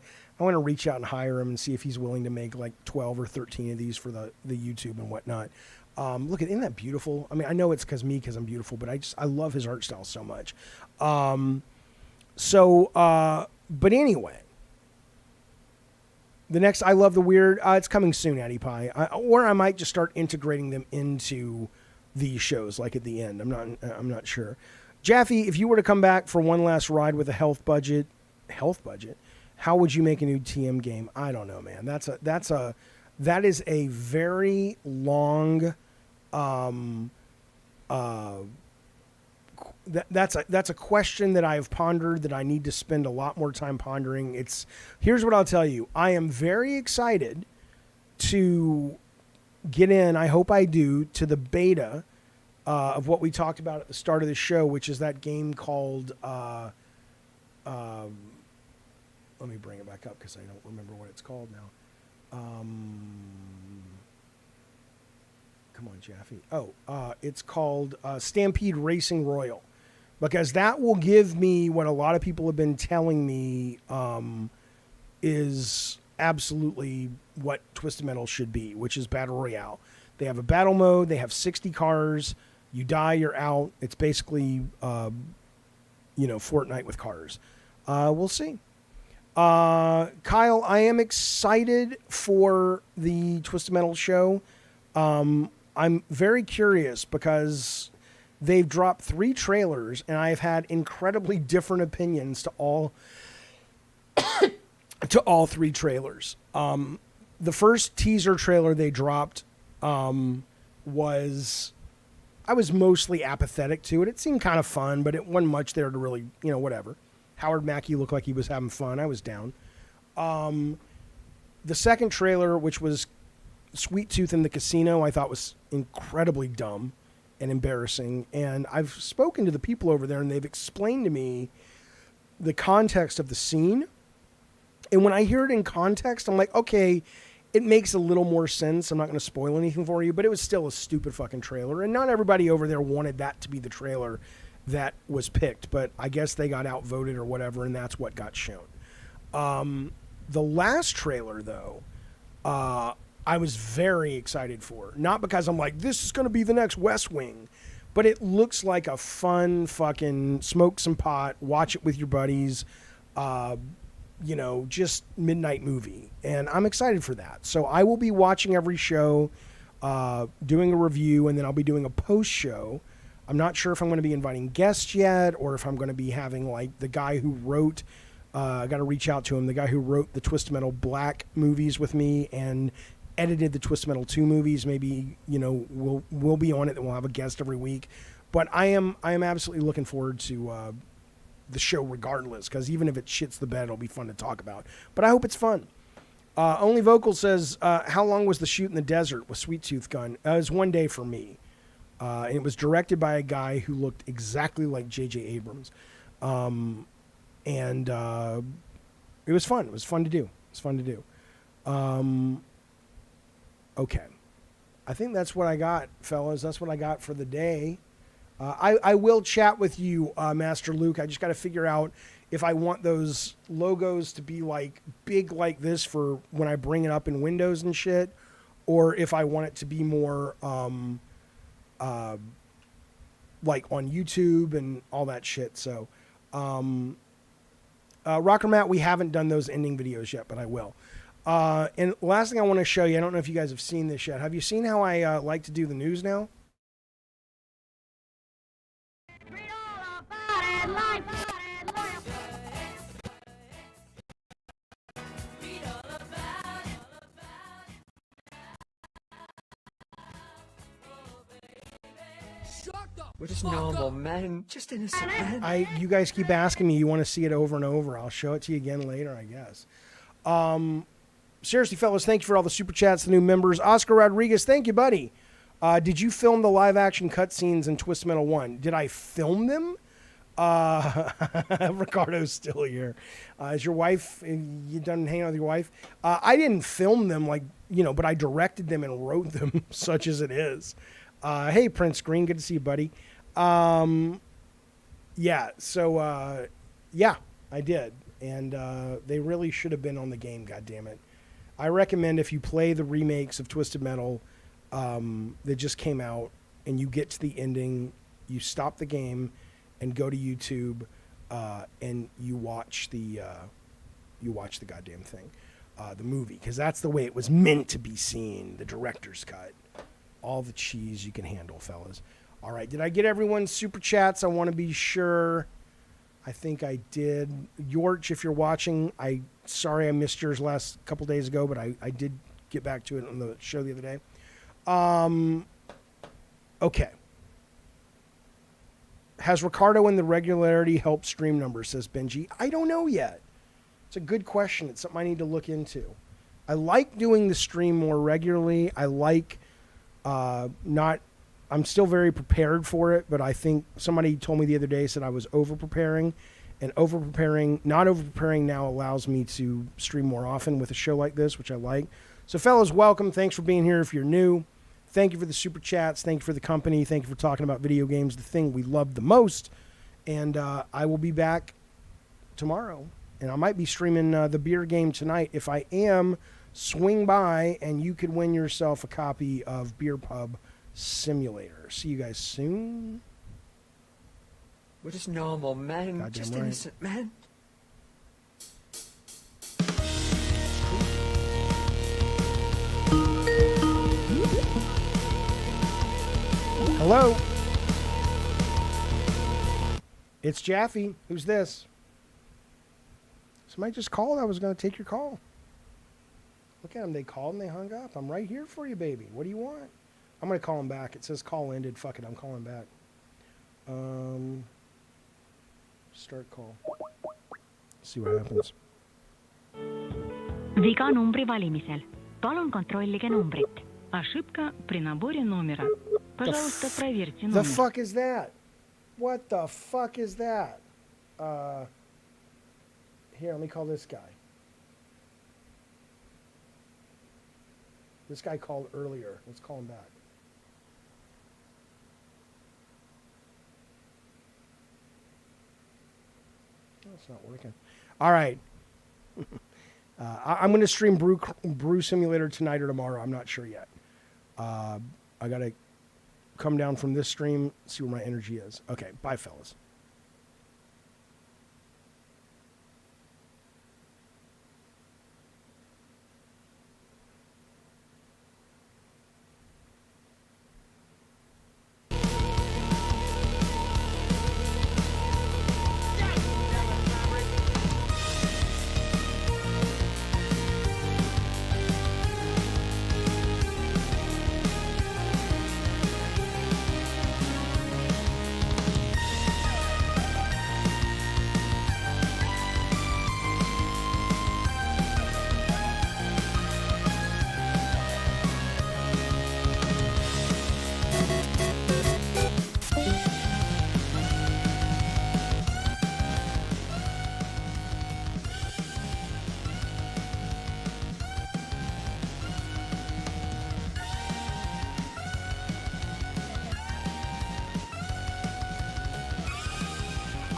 reach out and hire him and see if he's willing to make like 12 or 13 of these for the YouTube and whatnot. Look at, isn't that beautiful? I mean, I know it's because I'm beautiful, but I love his art style so much. But anyway, the next I Love the Weird, it's coming soon, Addie Pie. Or I might just start integrating them into these shows, like at the end. I'm not sure. Jaffe, if you were to come back for one last ride with a health budget, how would you make a new TM game? I don't know, man. That is a very long, that's a question that I have pondered that I need to spend a lot more time pondering. Here's what I'll tell you. I am very excited to get in, I hope I do, to the beta of what we talked about at the start of the show, which is that game called, let me bring it back up because I don't remember what it's called now. Come on, Jaffe. It's called Stampede Racing Royal, because that will give me what a lot of people have been telling me is absolutely what Twisted Metal should be, which is Battle Royale. They have a battle mode. They have 60 cars. You die, you're out. It's basically, Fortnite with cars. We'll see. Kyle, I am excited for the Twisted Metal show. I'm very curious because they've dropped 3 trailers and I've had incredibly different opinions to all to all 3 trailers. The first teaser trailer they dropped I was mostly apathetic to it. It seemed kind of fun, but it wasn't much there to really, whatever. Howard Mackey looked like he was having fun. I was down. The second trailer, which was Sweet Tooth in the Casino, I thought was incredibly dumb and embarrassing. And I've spoken to the people over there, and they've explained to me the context of the scene. And when I hear it in context, I'm like, okay, it makes a little more sense. I'm not going to spoil anything for you, but it was still a stupid fucking trailer. And not everybody over there wanted that to be the trailer that was picked, but I guess they got outvoted or whatever, and that's what got shown. The last trailer, though, I was very excited for. Not because I'm like, this is going to be the next West Wing, but it looks like a fun fucking smoke some pot, watch it with your buddies, just midnight movie. And I'm excited for that. So I will be watching every show, doing a review, and then I'll be doing a post show. I'm not sure if I'm going to be inviting guests yet, or if I'm going to be having like the guy who wrote, I got to reach out to him, the guy who wrote the Twisted Metal Black movies with me and edited the Twisted Metal 2 movies. Maybe, we'll be on it and we'll have a guest every week. But I am absolutely looking forward to the show regardless, because even if it shits the bed, it'll be fun to talk about. But I hope it's fun. Only Vocal says, how long was the shoot in the desert with Sweet Tooth Gun? It was 1 day for me. And it was directed by a guy who looked exactly like J.J. Abrams. And it was fun. It was fun to do. Okay. I think that's what I got, fellas. That's what I got for the day. I will chat with you, Master Luke. I just got to figure out if I want those logos to be like big like this for when I bring it up in Windows and shit, or if I want it to be more like on YouTube and all that shit. So, Rocker Matt, we haven't done those ending videos yet, but I will. And last thing I want to show you, I don't know if you guys have seen this yet. Have you seen how I like to do the news now? We're just normal men, just innocent men. You guys keep asking me. You want to see it over and over. I'll show it to you again later, I guess. Seriously, fellas, thank you for all the super chats, the new members. Oscar Rodriguez, thank you, buddy. Did you film the live-action cutscenes in Twist Metal 1? Did I film them? Ricardo's still here. Is your wife, you done hanging out with your wife? I didn't film them, but I directed them and wrote them, such as it is. Hey, Prince Green, good to see you, buddy. Yeah, I did. And they really should have been on the game, goddammit. I recommend if you play the remakes of Twisted Metal that just came out and you get to the ending, you stop the game and go to YouTube and you watch the goddamn thing, the movie, because that's the way it was meant to be seen, the director's cut. All the cheese you can handle, fellas. All right, did I get everyone's super chats? I want to be sure. I think I did. Yorch, if you're watching, sorry I missed yours last couple days ago, but I did get back to it on the show the other day. Okay. Has Ricardo and the regularity helped stream numbers, says Benji? I don't know yet. It's a good question. It's something I need to look into. I like doing the stream more regularly. I like I'm still very prepared for it, but I think somebody told me the other day, said I was over-preparing, and not over-preparing now allows me to stream more often with a show like this, which I like. So, fellas, welcome. Thanks for being here if you're new. Thank you for the super chats. Thank you for the company. Thank you for talking about video games, the thing we love the most. And I will be back tomorrow. And I might be streaming the beer game tonight. If I am, swing by and you could win yourself a copy of Beer Pub Simulator. See you guys soon. We're just normal men, Goddamn just right. innocent men. Hello? It's Jaffe. Who's this? Somebody just called. I was going to take your call. Look at them. They called and they hung up. I'm right here for you, baby. What do you want? I'm going to call him back. It says call ended. Fuck it. I'm calling back. Start call. See what happens. Viga numbri valimisel. Palun kontrollige numbrit. Ошибка при наборе номера. Пожалуйста, проверьте The номер. fuck is that? What the fuck is that? Here, let me call this guy. This guy called earlier. Let's call him back. Oh, it's not working. All right. I'm going to stream Brew Simulator tonight or tomorrow. I'm not sure yet. I got to come down from this stream, see where my energy is. Okay, bye, fellas.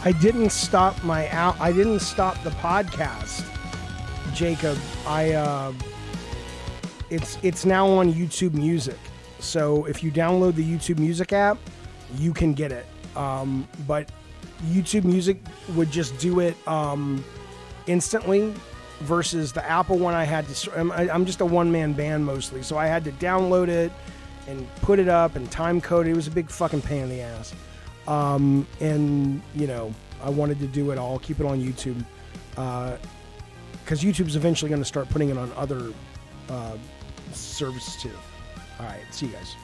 I didn't stop I didn't stop the podcast, Jacob. It's now on YouTube Music. So if you download the YouTube Music app, you can get it. But YouTube Music would just do it instantly versus the Apple one. I'm just a one-man band mostly, so I had to download it and put it up and time code it. It was a big fucking pain in the ass. And you know, I wanted to do it all, keep it on YouTube, because YouTube's eventually going to start putting it on other services too. All right, see you guys.